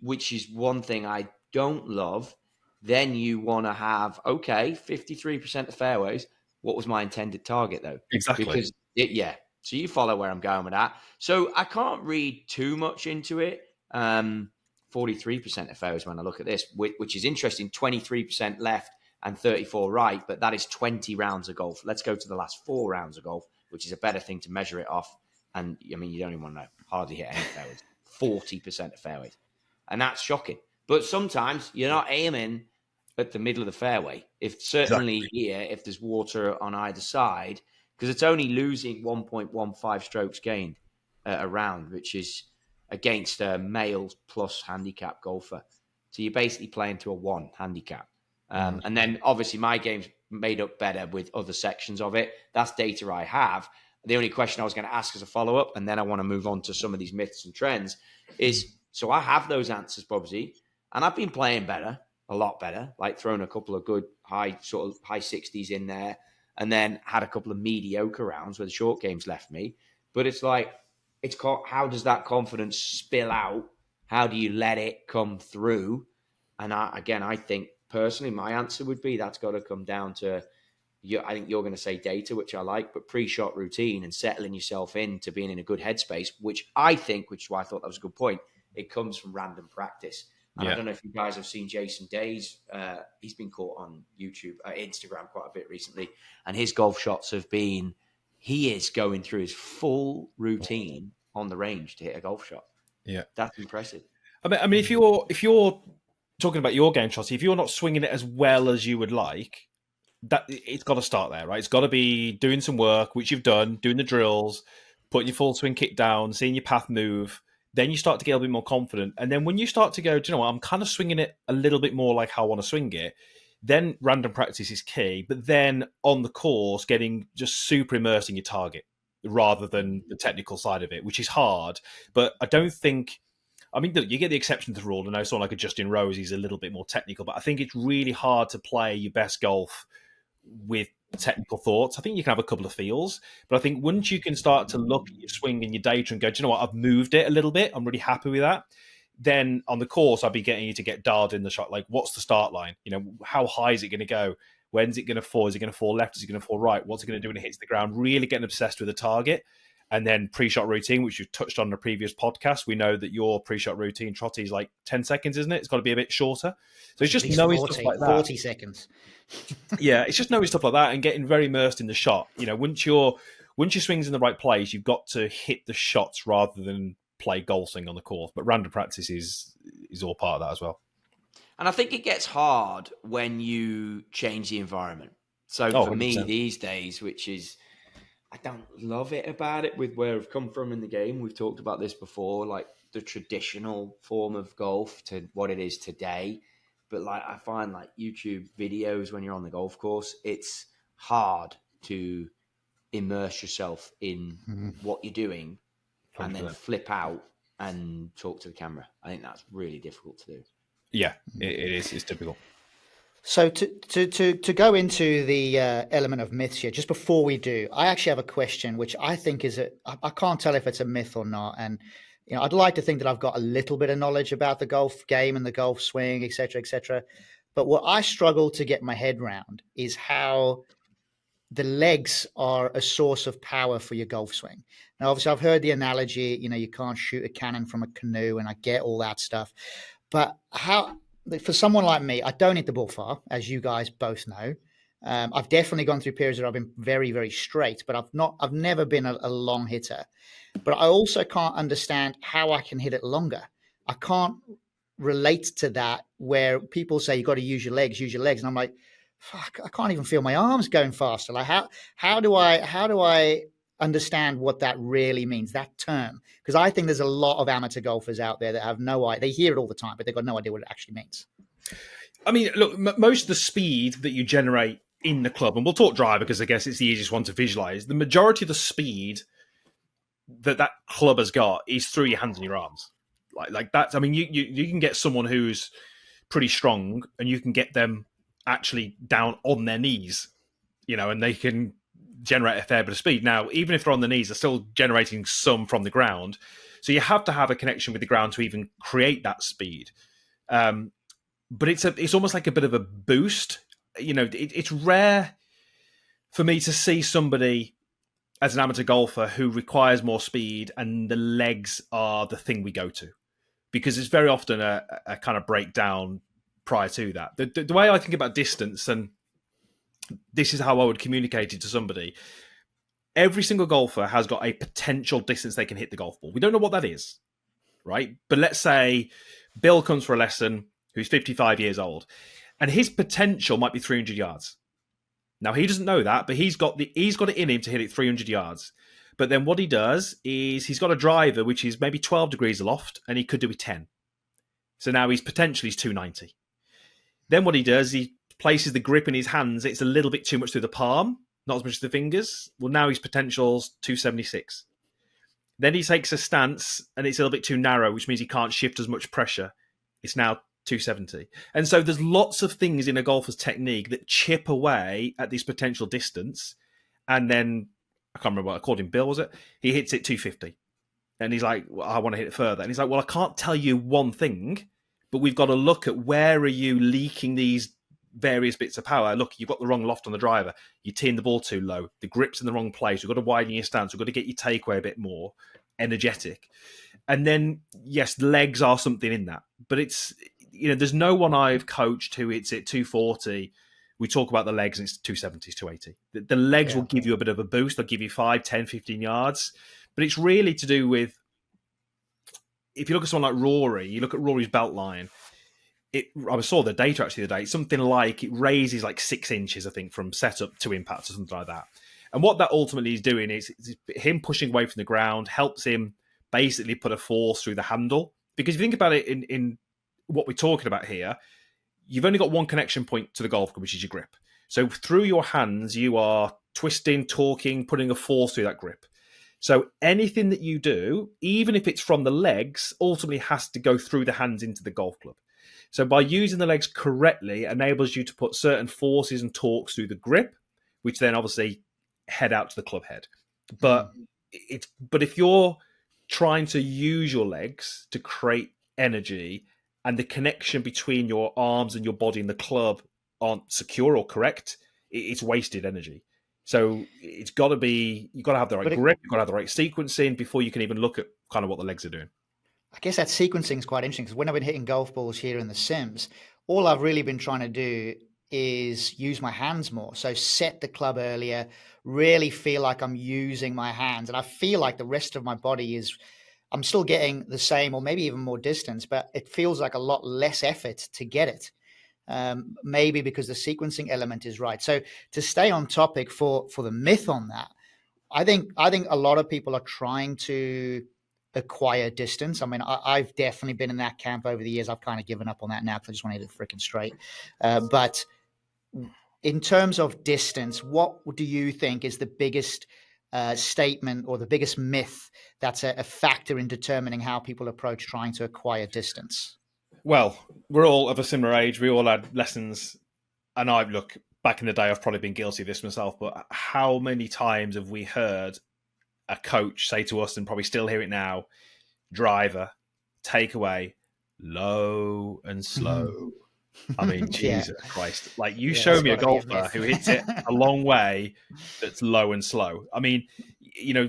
which is one thing I don't love, then you want to have, 53% of fairways. What was my intended target though? Exactly. Because so you follow where I'm going with that. So I can't read too much into it. 43% of fairways when I look at this, which is interesting. 23% left and 34 right, but that is 20 rounds of golf. Let's go to the last 4 rounds of golf, which is a better thing to measure it off. And I mean, you don't even want to know. Hardly hit any fairways. 40% of fairways. And that's shocking. But sometimes you're not aiming at the middle of the fairway. If there's water on either side, because it's only losing 1.15 strokes gained a round, which is against a male plus handicap golfer. So you're basically playing to a 1 handicap. And then obviously my game's made up better with other sections of it. That's data I have. The only question I was going to ask as a follow-up, and then I want to move on to some of these myths and trends, is so I have those answers, Bubsy, and I've been playing better, a lot better, like throwing a couple of good high 60s in there, and then had a couple of mediocre rounds where the short games left me. But it's like, how does that confidence spill out? How do you let it come through? And I think personally, my answer would be that's got to come down to, I think you're going to say data, which I like, but pre-shot routine and settling yourself into being in a good headspace, which is why I thought that was a good point. It comes from random practice. And I don't know if you guys have seen Jason Day's. He's been caught on YouTube, Instagram quite a bit recently. And his golf shots have been, he is going through his full routine on the range to hit a golf shot. Yeah. That's impressive. I mean, if you're talking about your game, Trotty, if you're not swinging it as well as you would like, that it's got to start there, right? It's got to be doing some work, which you've done, doing the drills, putting your full swing kick down, seeing your path move. Then you start to get a bit more confident. And then when you start to go, do you know what, I'm kind of swinging it a little bit more like how I want to swing it, then random practice is key. But then on the course, getting just super immersed in your target rather than the technical side of it, which is hard. But I don't think, I mean, look, you get the exception to the rule. I know someone like a Justin Rose, he's a little bit more technical, but I think it's really hard to play your best golf with technical thoughts. I think you can have a couple of feels, but I think once you can start to look at your swing and your data and go, do you know what, I've moved it a little bit, I'm really happy with that. Then on the course, I'll be getting you to get dialed in the shot. Like, what's the start line? You know, how high is it going to go? When's it going to fall? Is it going to fall left? Is it going to fall right? What's it going to do when it hits the ground? Really getting obsessed with the target. And then pre-shot routine, which you've touched on in a previous podcast. We know that your pre-shot routine, Trotty, is like 10 seconds, isn't it? It's got to be a bit shorter. So it's just knowing 40, stuff like that. 40 seconds. Yeah, it's just knowing stuff like that and getting very immersed in the shot. You know, once your swing's in the right place, you've got to hit the shots rather than play goal swing on the course. But random practice is all part of that as well. And I think it gets hard when you change the environment. So for 100%. me these days, which is, I don't love it about it with where I've come from in the game. We've talked about this before, like the traditional form of golf to what it is today. But like, I find like YouTube videos when you're on the golf course, it's hard to immerse yourself in what you're doing and then flip out and talk to the camera. I think that's really difficult to do. Yeah, it is. It's typical. So to go into the element of myths here, just before we do, I actually have a question, which I think is I can't tell if it's a myth or not. And, you know, I'd like to think that I've got a little bit of knowledge about the golf game and the golf swing, et cetera, et cetera. But what I struggle to get my head around is how the legs are a source of power for your golf swing. Now, obviously, I've heard the analogy, you know, you can't shoot a cannon from a canoe, and I get all that stuff. But how, for someone like me, I don't hit the ball far, as you guys both know. I've definitely gone through periods where I've been very, very straight, but I've never been a long hitter. But I also can't understand how I can hit it longer. I can't relate to that where people say you got to use your legs. And I'm like, fuck, I can't even feel my arms going faster. Like how do I understand what that really means, that term? Because I think there's a lot of amateur golfers out there that have no idea. They hear it all the time, but they've got no idea what it actually means. I mean, look, most of the speed that you generate in the club, and we'll talk driver because I guess it's the easiest one to visualize, the majority of the speed that club has got is through your hands and your arms. Like that's, I mean, you can get someone who's pretty strong and you can get them actually down on their knees, you know, and they can generate a fair bit of speed. Now, even if they're on the knees, they're still generating some from the ground. So you have to have a connection with the ground to even create that speed. But it's almost like a bit of a boost. You know, it's rare for me to see somebody as an amateur golfer who requires more speed and the legs are the thing we go to, because it's very often a kind of breakdown prior to that. The way I think about distance, and this is how I would communicate it to somebody, every single golfer has got a potential distance they can hit the golf ball. We don't know what that is, right? But let's say Bill comes for a lesson, who's 55 years old, and his potential might be 300 yards. Now, he doesn't know that, but he's got it in him to hit it 300 yards. But then what he does is he's got a driver which is maybe 12 degrees aloft, and he could do it 10. So now his potential is 290. Then what he does, he places the grip in his hands. It's a little bit too much through the palm, not as much as the fingers. Well, now his potential's 276. Then he takes a stance, and it's a little bit too narrow, which means he can't shift as much pressure. It's now 270. And so there's lots of things in a golfer's technique that chip away at this potential distance. And then, I can't remember what, according to Bill, was it? He hits it 250. And he's like, well, I want to hit it further. And he's like, well, I can't tell you one thing, but we've got to look at where are you leaking these various bits of power. Look, you've got the wrong loft on the driver. You're teeing the ball too low. The grip's in the wrong place. We've got to widen your stance. We've got to get your takeaway a bit more energetic. And then, yes, legs are something in that. But there's no one I've coached who hits it 240. We talk about the legs and it's 270s, 280. The legs will give you a bit of a boost. They'll give you 5, 10, 15 yards. But it's really to do with, if you look at someone like Rory, you look at Rory's belt line, I saw the data actually the other day. It's something like it raises like 6 inches, I think, from setup to impact or something like that. And what that ultimately is doing is him pushing away from the ground helps him basically put a force through the handle. Because if you think about it in what we're talking about here, you've only got one connection point to the golf club, which is your grip. So through your hands, you are twisting, torquing, putting a force through that grip. So anything that you do, even if it's from the legs, ultimately has to go through the hands into the golf club. So by using the legs correctly, it enables you to put certain forces and torques through the grip, which then obviously head out to the club head. But if you're trying to use your legs to create energy and the connection between your arms and your body and the club aren't secure or correct, it's wasted energy. So it's got to be, you've got to have the right grip, you've got to have the right sequencing before you can even look at kind of what the legs are doing. I guess that sequencing is quite interesting because when I've been hitting golf balls here in the Sims, all I've really been trying to do is use my hands more. So set the club earlier, really feel like I'm using my hands. And I feel like the rest of my body I'm still getting the same or maybe even more distance, but it feels like a lot less effort to get it. Maybe because the sequencing element is right. So to stay on topic for the myth on that, I think a lot of people are trying to acquire distance. I mean, I've definitely been in that camp over the years. I've kind of given up on that now because I just want to hit it freaking straight. But in terms of distance, what do you think is the biggest statement or the biggest myth that's a factor in determining how people approach trying to acquire distance? Well, we're all of a similar age. We all had lessons. And back in the day, I've probably been guilty of this myself, but how many times have we heard a coach say to us, and probably still hear it now, driver, takeaway, low and slow. I mean, Jesus Christ. Like, you show me a golfer who hits it a long way that's low and slow. I mean,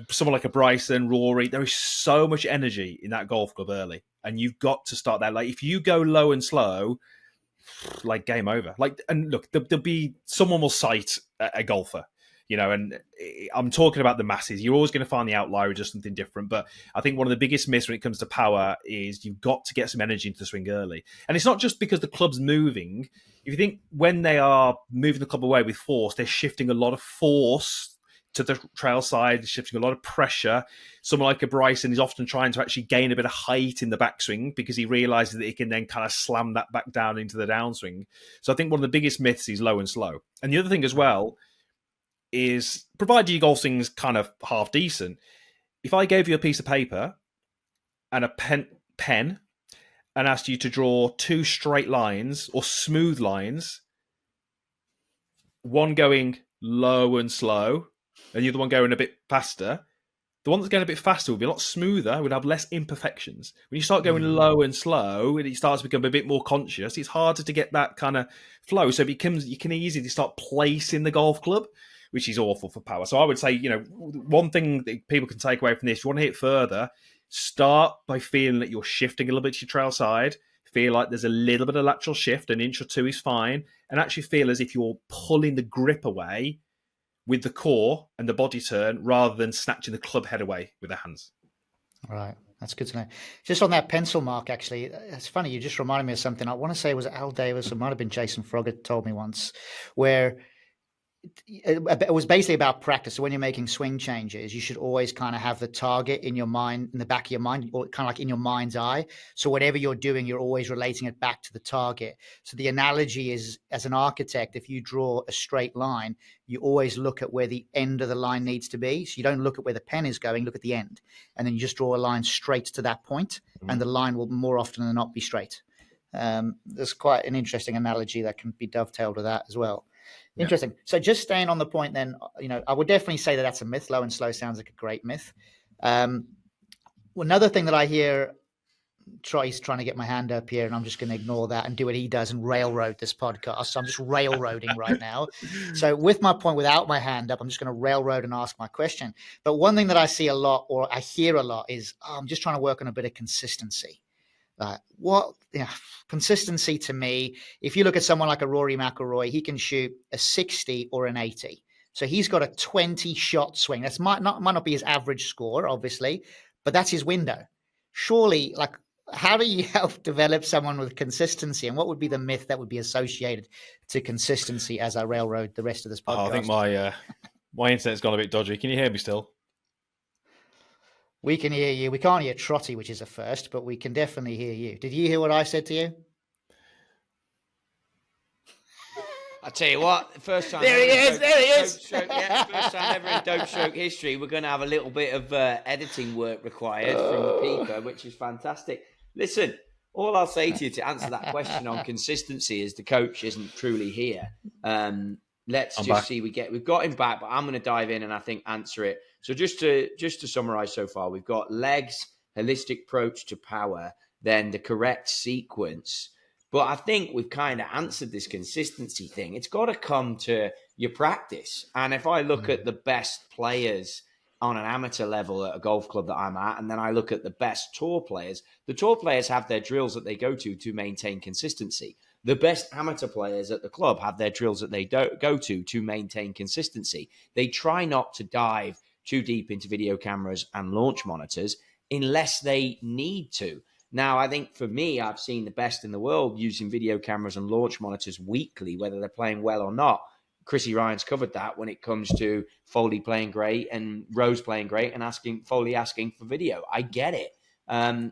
someone like a Bryson, Rory, there is so much energy in that golf club early. And you've got to start that. Like, if you go low and slow, like, game over. Like, and look, there'll be someone will cite a golfer, and I'm talking about the masses. You're always going to find the outlier or just something different. But I think one of the biggest myths when it comes to power is you've got to get some energy into the swing early. And it's not just because the club's moving. If you think when they are moving the club away with force, they're shifting a lot of force to the trail side, shifting a lot of pressure. Someone like a Bryson is often trying to actually gain a bit of height in the backswing because he realizes that he can then kind of slam that back down into the downswing. So I think one of the biggest myths is low and slow. And the other thing as well is, provided your golf swing's kind of half decent, if I gave you a piece of paper and a pen and asked you to draw 2 straight lines or smooth lines, one going low and slow, and the other one going a bit faster, the one that's going a bit faster would be a lot smoother, would have less imperfections. When you start going low and slow, and it starts to become a bit more conscious, it's harder to get that kind of flow. So you can easily start placing the golf club, which is awful for power. So I would say, one thing that people can take away from this, if you want to hit further, start by feeling that you're shifting a little bit to your trail side. Feel like there's a little bit of lateral shift, 1 inch or 2 is fine, and actually feel as if you're pulling the grip away with the core and the body turn rather than snatching the club head away with the hands. Right. That's good to know. Just on that pencil mark, actually, it's funny. You just reminded me of something. I want to say it was Al Davis. It might have been Jason Froggatt told me once, where it was basically about practice. So when you're making swing changes, you should always kind of have the target in your mind, in the back of your mind, or kind of like in your mind's eye. So whatever you're doing, you're always relating it back to the target. So the analogy is, as an architect, if you draw a straight line, you always look at where the end of the line needs to be. So you don't look at where the pen is going, look at the end. And then you just draw a line straight to that point, and the line will more often than not be straight. There's quite an interesting analogy that can be dovetailed with that as well. Interesting. So just staying on the point then, I would definitely say that that's a myth. Low and slow sounds like a great myth. Another thing that I hear, Troy's trying to get my hand up here, and I'm just going to ignore that and do what he does and railroad this podcast. So I'm just railroading right now. So with my point, without my hand up, I'm just going to railroad and ask my question. But one thing that I see a lot, or I hear a lot, is I'm just trying to work on a bit of consistency. What consistency to me, if you look at someone like a Rory McIlroy, he can shoot a 60 or an 80. So he's got a 20 shot swing. That might not be his average score, obviously, but that's his window. Surely, like, how do you help develop someone with consistency? And what would be the myth that would be associated to consistency as I railroad the rest of this podcast? Oh, I think my internet's gone a bit dodgy. Can you hear me still? We can hear you. We can't hear Trotty, which is a first, but we can definitely hear you. Did you hear what I said to you? I tell you what, the first time there he is. First time ever in Dope Stroke history, we're going to have a little bit of editing work required from the Peeper, which is fantastic. Listen, all I'll say to you to answer that question on consistency is the coach isn't truly here. Let's see. We've got him back, but I'm going to dive in and I think answer it. So just to summarize so far, we've got legs, holistic approach to power, then the correct sequence. But I think we've kind of answered this consistency thing. It's got to come to your practice. And if I look at the best players on an amateur level at a golf club that I'm at, and then I look at the best tour players, the tour players have their drills that they go to maintain consistency. The best amateur players at the club have their drills that they go to maintain consistency. They try not to dive too deep into video cameras and launch monitors unless they need to. Now, I think for me, I've seen the best in the world using video cameras and launch monitors weekly, whether they're playing well or not. Chrissy Ryan's covered that when it comes to Foley playing great and Rose playing great and Foley asking for video. I get it. I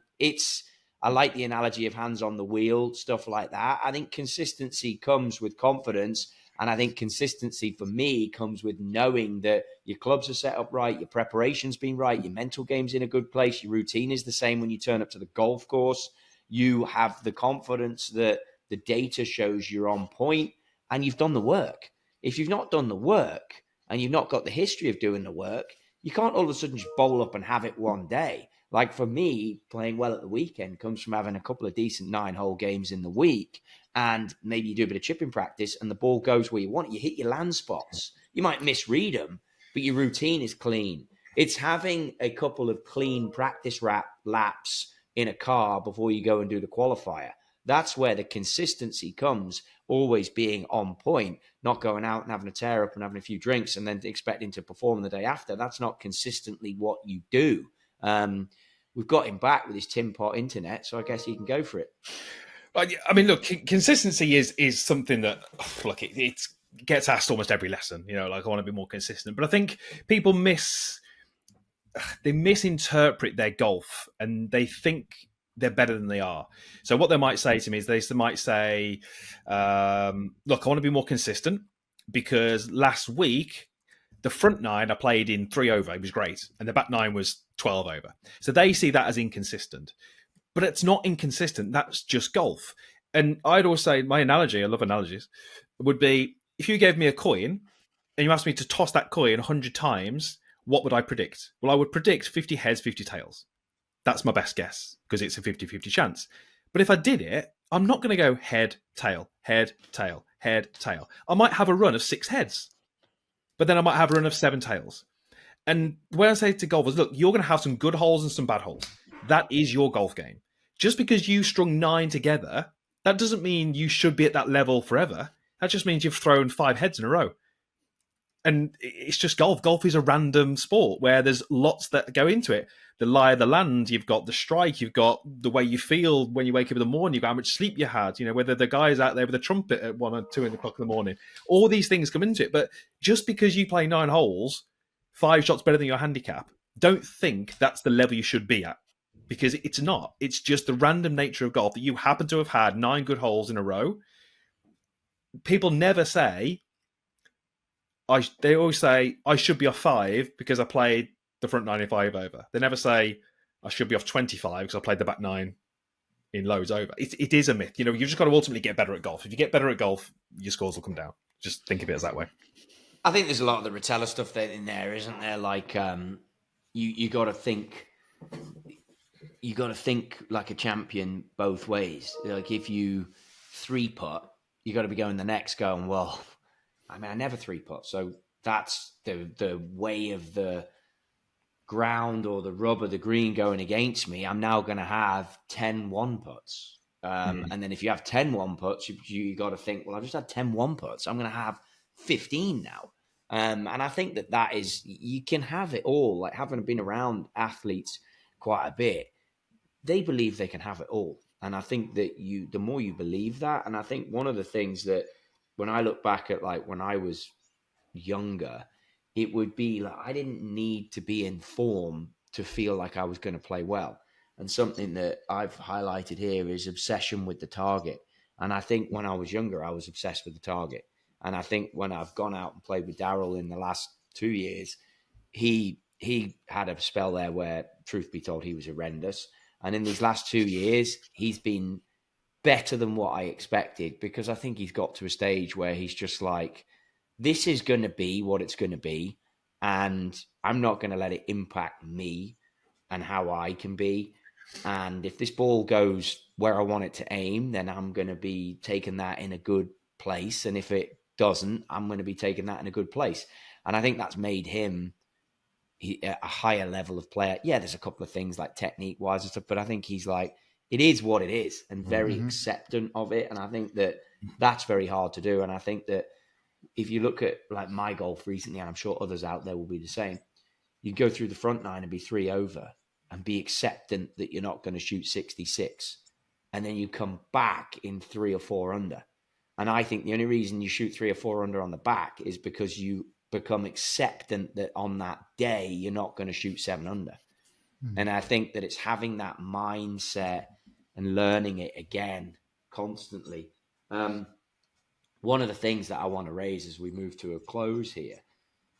like the analogy of hands on the wheel, stuff like that. I think consistency comes with confidence. And I think consistency for me comes with knowing that your clubs are set up right, your preparation's been right, your mental game's in a good place, your routine is the same when you turn up to the golf course. You have the confidence that the data shows you're on point and you've done the work. If you've not done the work and you've not got the history of doing the work, you can't all of a sudden just bowl up and have it one day. Like for me, playing well at the weekend comes from having a couple of decent 9-hole games in the week. And maybe you do a bit of chipping practice and the ball goes where you want it. You hit your land spots. You might misread them, but your routine is clean. It's having a couple of clean practice laps in a car before you go and do the qualifier. That's where the consistency comes, always being on point, not going out and having a tear up and having a few drinks and then expecting to perform the day after. That's not consistently what you do. We've got him back with his tin pot internet, so I guess he can go for it. I mean, look, consistency is something that, look, it gets asked almost every lesson. You know, like I want to be more consistent, but I think people misinterpret their golf and they think they're better than they are. So what they might say to me is they might say, look, I want to be more consistent because last week the front 9 I played in 3 over. It was great. And the back 9 was 12 over. So they see that as inconsistent. But it's not inconsistent. That's just golf. And I'd always say, my analogy, I love analogies, would be if you gave me a coin and you asked me to toss that coin 100 times, what would I predict? Well, I would predict 50 heads, 50 tails. That's my best guess because it's a 50-50 chance. But if I did it, I'm not going to go head, tail, head, tail, head, tail. I might have a run of 6 heads, but then I might have a run of 7 tails. And when I say to golfers, look, you're going to have some good holes and some bad holes. That is your golf game. Just because you strung 9 together, that doesn't mean you should be at that level forever. That just means you've thrown 5 heads in a row. And it's just golf. Golf is a random sport where there's lots that go into it. The lie of the land, you've got the strike, you've got the way you feel when you wake up in the morning, you've got how much sleep you had, you know, whether the guy's out there with a trumpet at 1 or 2 o'clock in the morning. All these things come into it. But just because you play 9 holes, 5 shots better than your handicap, don't think that's the level you should be at. Because it's not. It's just the random nature of golf that you happen to have had 9 good holes in a row. People never say, they always say, I should be off 5 because I played the front 9 in 5 over. They never say, I should be off 25 because I played the back 9 in loads over. It is a myth. You know, you've just got to ultimately get better at golf. If you get better at golf, your scores will come down. Just think of it as that way. I think there's a lot of the reteller stuff in there, isn't there? Like, you got to think... You got to think like a champion both ways. Like if you 3-putt, you got to be going the next going, well, I mean, I never 3-putt. So that's the way of the ground or the rub of the green going against me, I'm now going to have 10 1-putts. And then if you have 10 1-putts, you got to think, well, I've just had 10 1-putts. I'm going to have 15 now. And I think that is, you can have it all. Like, having been around athletes quite a bit, they believe they can have it all. And I think that the more you believe that, and I think one of the things that when I look back at, like, when I was younger, it would be like, I didn't need to be in form to feel like I was going to play well. And something that I've highlighted here is obsession with the target. And I think when I was younger, I was obsessed with the target. And I think when I've gone out and played with Daryl in the last 2 years, he had a spell there where, truth be told, he was horrendous. And in these last 2 years, he's been better than what I expected, because I think he's got to a stage where he's just like, this is going to be what it's going to be, and I'm not going to let it impact me and how I can be. And if this ball goes where I want it to aim, then I'm going to be taking that in a good place. And if it doesn't, I'm going to be taking that in a good place. And I think that's made him a higher level of player. Yeah, there's a couple of things like technique-wise and stuff, but I think he's like, it is what it is, and very acceptant of it. And I think that that's very hard to do. And I think that if you look at, like, my golf recently, and I'm sure others out there will be the same, you go through the front nine and be 3 over and be acceptant that you're not going to shoot 66. And then you come back in 3 or 4 under. And I think the only reason you shoot 3 or 4 under on the back is because you become acceptant that on that day, you're not going to shoot 7 under. And I think that it's having that mindset and learning it again constantly. One of the things that I want to raise as we move to a close here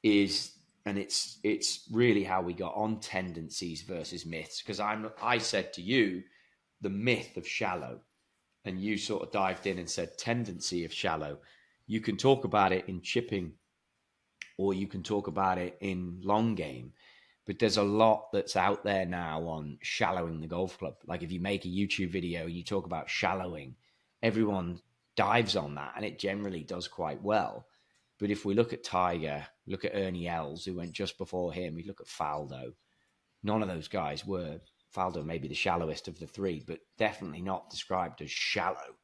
is, and it's really how we got on tendencies versus myths. Because I said to you, the myth of shallow, and you sort of dived in and said tendency of shallow. You can talk about it in chipping, or you can talk about it in long game. But there's a lot that's out there now on shallowing the golf club. Like, if you make a YouTube video and you talk about shallowing, everyone dives on that, and it generally does quite well. But if we look at Tiger, look at Ernie Els, who went just before him, we look at Faldo, none of those guys were, Faldo may be the shallowest of the three, but definitely not described as shallow.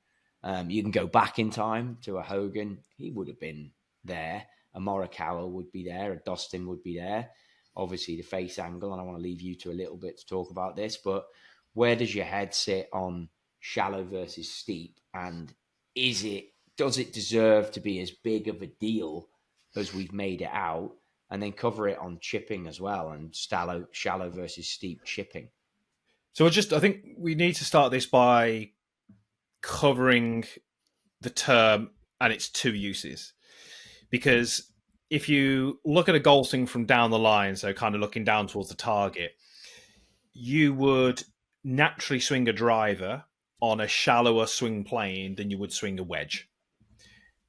You can go back in time to a Hogan, he would have been there. A Morikawa would be there, a Dustin would be there. Obviously the face angle, and I want to leave you to a little bit to talk about this, but where does your head sit on shallow versus steep? And does it deserve to be as big of a deal as we've made it out? And then cover it on chipping as well, and shallow versus steep chipping. So I think we need to start this by covering the term and its two uses. Because if you look at a golf swing from down the line, so kind of looking down towards the target, you would naturally swing a driver on a shallower swing plane than you would swing a wedge.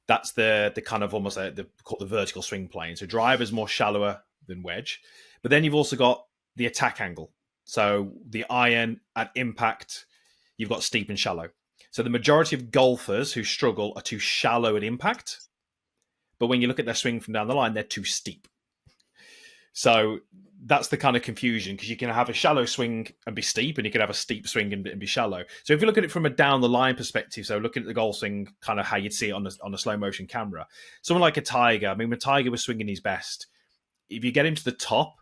That's the kind of almost called the vertical swing plane. So driver's more shallower than wedge. But then you've also got the attack angle. So the iron at impact, you've got steep and shallow. So the majority of golfers who struggle are too shallow at impact. But when you look at their swing from down the line, they're too steep. So that's the kind of confusion, because you can have a shallow swing and be steep, and you can have a steep swing and be shallow. So if you look at it from a down the line perspective, so looking at the golf swing, kind of how you'd see it on a slow motion camera, someone like a Tiger, I mean, when Tiger was swinging his best, if you get him to the top,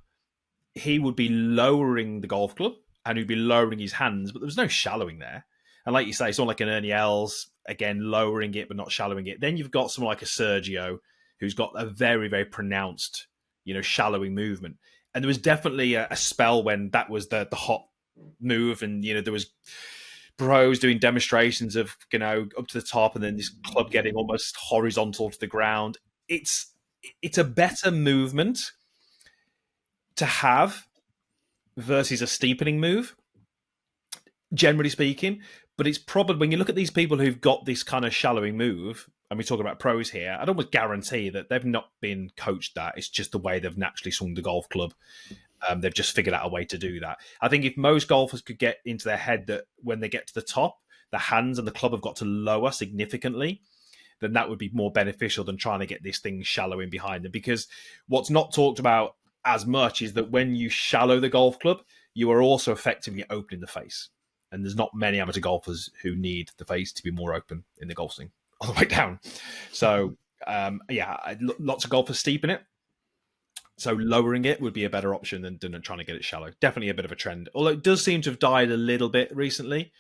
he would be lowering the golf club and he'd be lowering his hands, but there was no shallowing there. And like you say, someone like an Ernie Els, again, lowering it, but not shallowing it. Then you've got someone like a Sergio, who's got a very, very pronounced, shallowing movement. And there was definitely a spell when that was the hot move. And, there was pros doing demonstrations of, up to the top and then this club getting almost horizontal to the ground. It's a better movement to have versus a steepening move, generally speaking. But it's probably, when you look at these people who've got this kind of shallowing move, and we're talking about pros here, I'd almost guarantee that they've not been coached that. It's just the way they've naturally swung the golf club. They've just figured out a way to do that. I think if most golfers could get into their head that when they get to the top, the hands and the club have got to lower significantly, then that would be more beneficial than trying to get this thing shallow in behind them. Because what's not talked about as much is that when you shallow the golf club, you are also effectively opening the face. And there's not many amateur golfers who need the face to be more open in the golf swing all the way down. So, lots of golfers steep in it. So lowering it would be a better option than trying to get it shallow. Definitely a bit of a trend. Although it does seem to have died a little bit recently.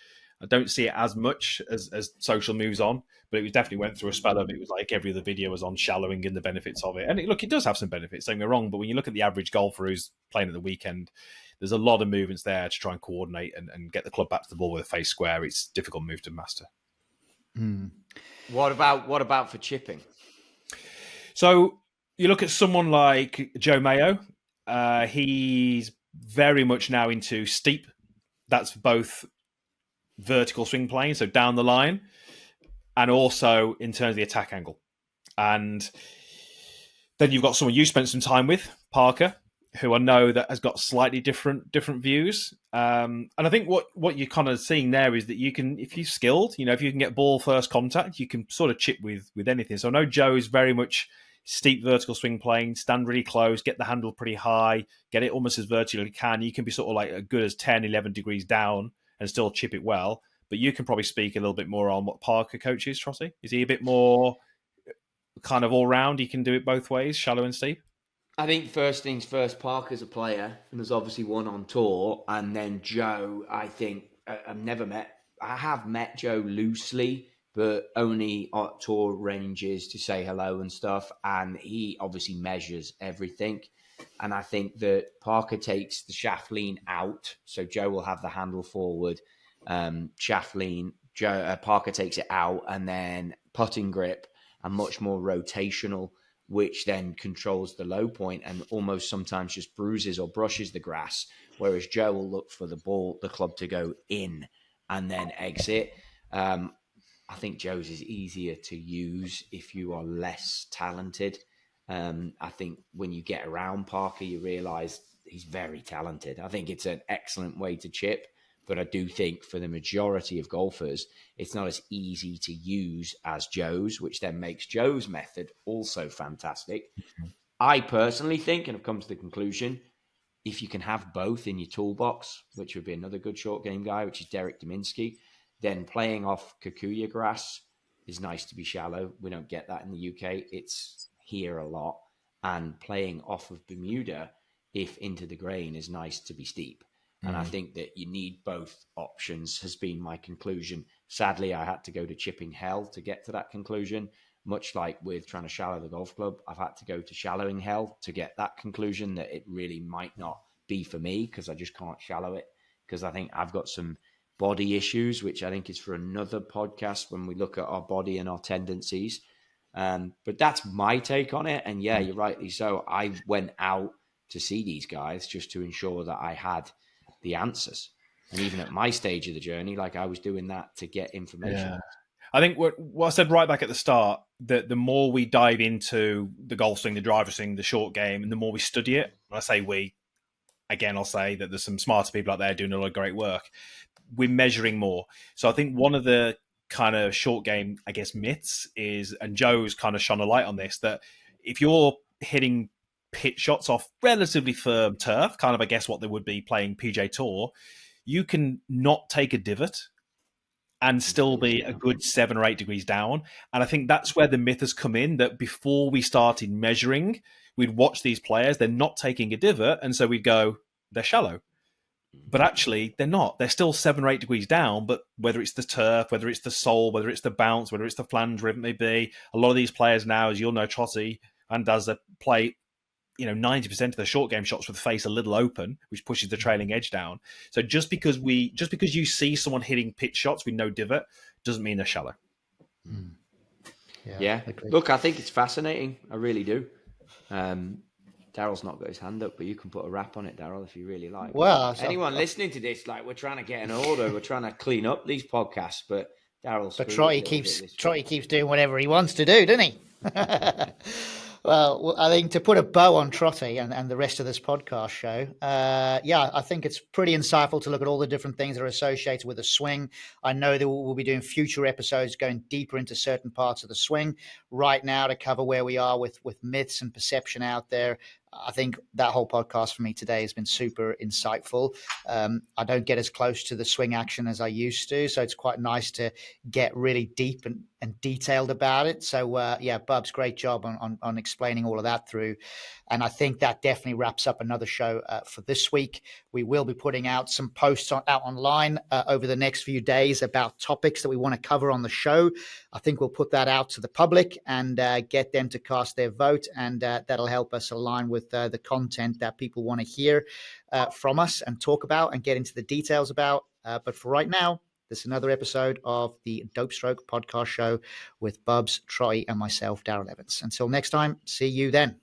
I don't see it as much as social moves on, but it definitely went through a spell of it was like every other video was on shallowing and the benefits of it. And it does have some benefits, don't get me wrong, but when you look at the average golfer who's playing at the weekend, there's a lot of movements there to try and coordinate and get the club back to the ball with a face square. It's a difficult move to master. What about for chipping? So you look at someone like Joe Mayo. He's very much now into steep. That's both vertical swing plane, so down the line, and also in terms of the attack angle. And then you've got someone you spent some time with, Parker, who I know that has got slightly different views. And I think what you're kind of seeing there is that you can, if you're skilled, if you can get ball first contact, you can sort of chip with anything. So I know Joe is very much steep vertical swing plane, stand really close, get the handle pretty high, get it almost as vertical as you can. You can be sort of like as good as 10, 11 degrees down and still chip it well. But you can probably speak a little bit more on what Parker coaches, Trottie. Is he a bit more kind of all round? He can do it both ways, shallow and steep? I think first things first, Parker's a player, and there's obviously one on tour. And then Joe, I think, I have met Joe loosely, but only at tour ranges to say hello and stuff. And he obviously measures everything. And I think that Parker takes the shaft lean out. So Joe will have the handle forward, shaft lean. Parker takes it out, and then putting grip and much more rotational, which then controls the low point and almost sometimes just bruises or brushes the grass. Whereas Joe will look for the club to go in and then exit. I think Joe's is easier to use if you are less talented. I think when you get around Parker, you realize he's very talented. I think it's an excellent way to chip, but I do think for the majority of golfers, it's not as easy to use as Joe's, which then makes Joe's method also fantastic. Mm-hmm. I personally think, and I've come to the conclusion, if you can have both in your toolbox, which would be another good short game guy, which is Derek Dominski, then playing off Kikuyu grass is nice to be shallow. We don't get that in the UK. It's here a lot. And playing off of Bermuda, if into the grain, is nice to be steep. And I think that you need both options has been my conclusion. Sadly, I had to go to chipping hell to get to that conclusion. Much like with trying to shallow the golf club, I've had to go to shallowing hell to get that conclusion that it really might not be for me because I just can't shallow it. Because I think I've got some body issues, which I think is for another podcast when we look at our body and our tendencies. But that's my take on it. And yeah, you're rightly so. I went out to see these guys just to ensure that I had the answers. And even at my stage of the journey, like I was doing that to get information. Yeah. I think what I said right back at the start, that the more we dive into the golf swing, the driver swing, the short game, and the more we study it, when I say we, again, I'll say that there's some smarter people out there doing a lot of great work. We're measuring more. So I think one of the kind of short game, I guess, myths is, and Joe's kind of shone a light on this, that if you're hitting pitch shots off relatively firm turf, kind of, I guess, what they would be playing PJ Tour, you can not take a divot and still be a good 7 or 8 degrees down. And I think that's where the myth has come in, that before we started measuring, we'd watch these players, they're not taking a divot, and so we'd go, they're shallow. But actually, they're not. They're still 7 or 8 degrees down, but whether it's the turf, whether it's the sole, whether it's the bounce, whether it's the flange, whatever it may be, a lot of these players now, as you'll know, Trottie and Dazzler, play 90% of the short game shots with the face a little open, which pushes the trailing edge down. So just because you see someone hitting pitch shots with no divot doesn't mean they're shallow. Yeah. Look, I think it's fascinating. I really do. Daryl's not got his hand up, but you can put a wrap on it, Daryl, if you really like. Well, anyone listening to this, like, we're trying to get an order, we're trying to clean up these podcasts, but Daryl's. But Trottie keeps doing whatever he wants to do, doesn't he? Well, I think to put a bow on Trottie and the rest of this podcast show, I think it's pretty insightful to look at all the different things that are associated with the swing. I know that we'll be doing future episodes going deeper into certain parts of the swing. Right now, to cover where we are with myths and perception out there, I think that whole podcast for me today has been super insightful. I don't get as close to the swing action as I used to, so it's quite nice to get really deep and detailed about it. So yeah, Bubs, great job on explaining all of that through. And I think that definitely wraps up another show for this week. We will be putting out some posts out online over the next few days about topics that we want to cover on the show. I think we'll put that out to the public and get them to cast their vote, and that'll help us align with the content that people want to hear from us and talk about and get into the details about. But for right now, this is another episode of the Dope Stroke podcast show with Bubs, Trottie, and myself, Darrell Evans. Until next time, see you then.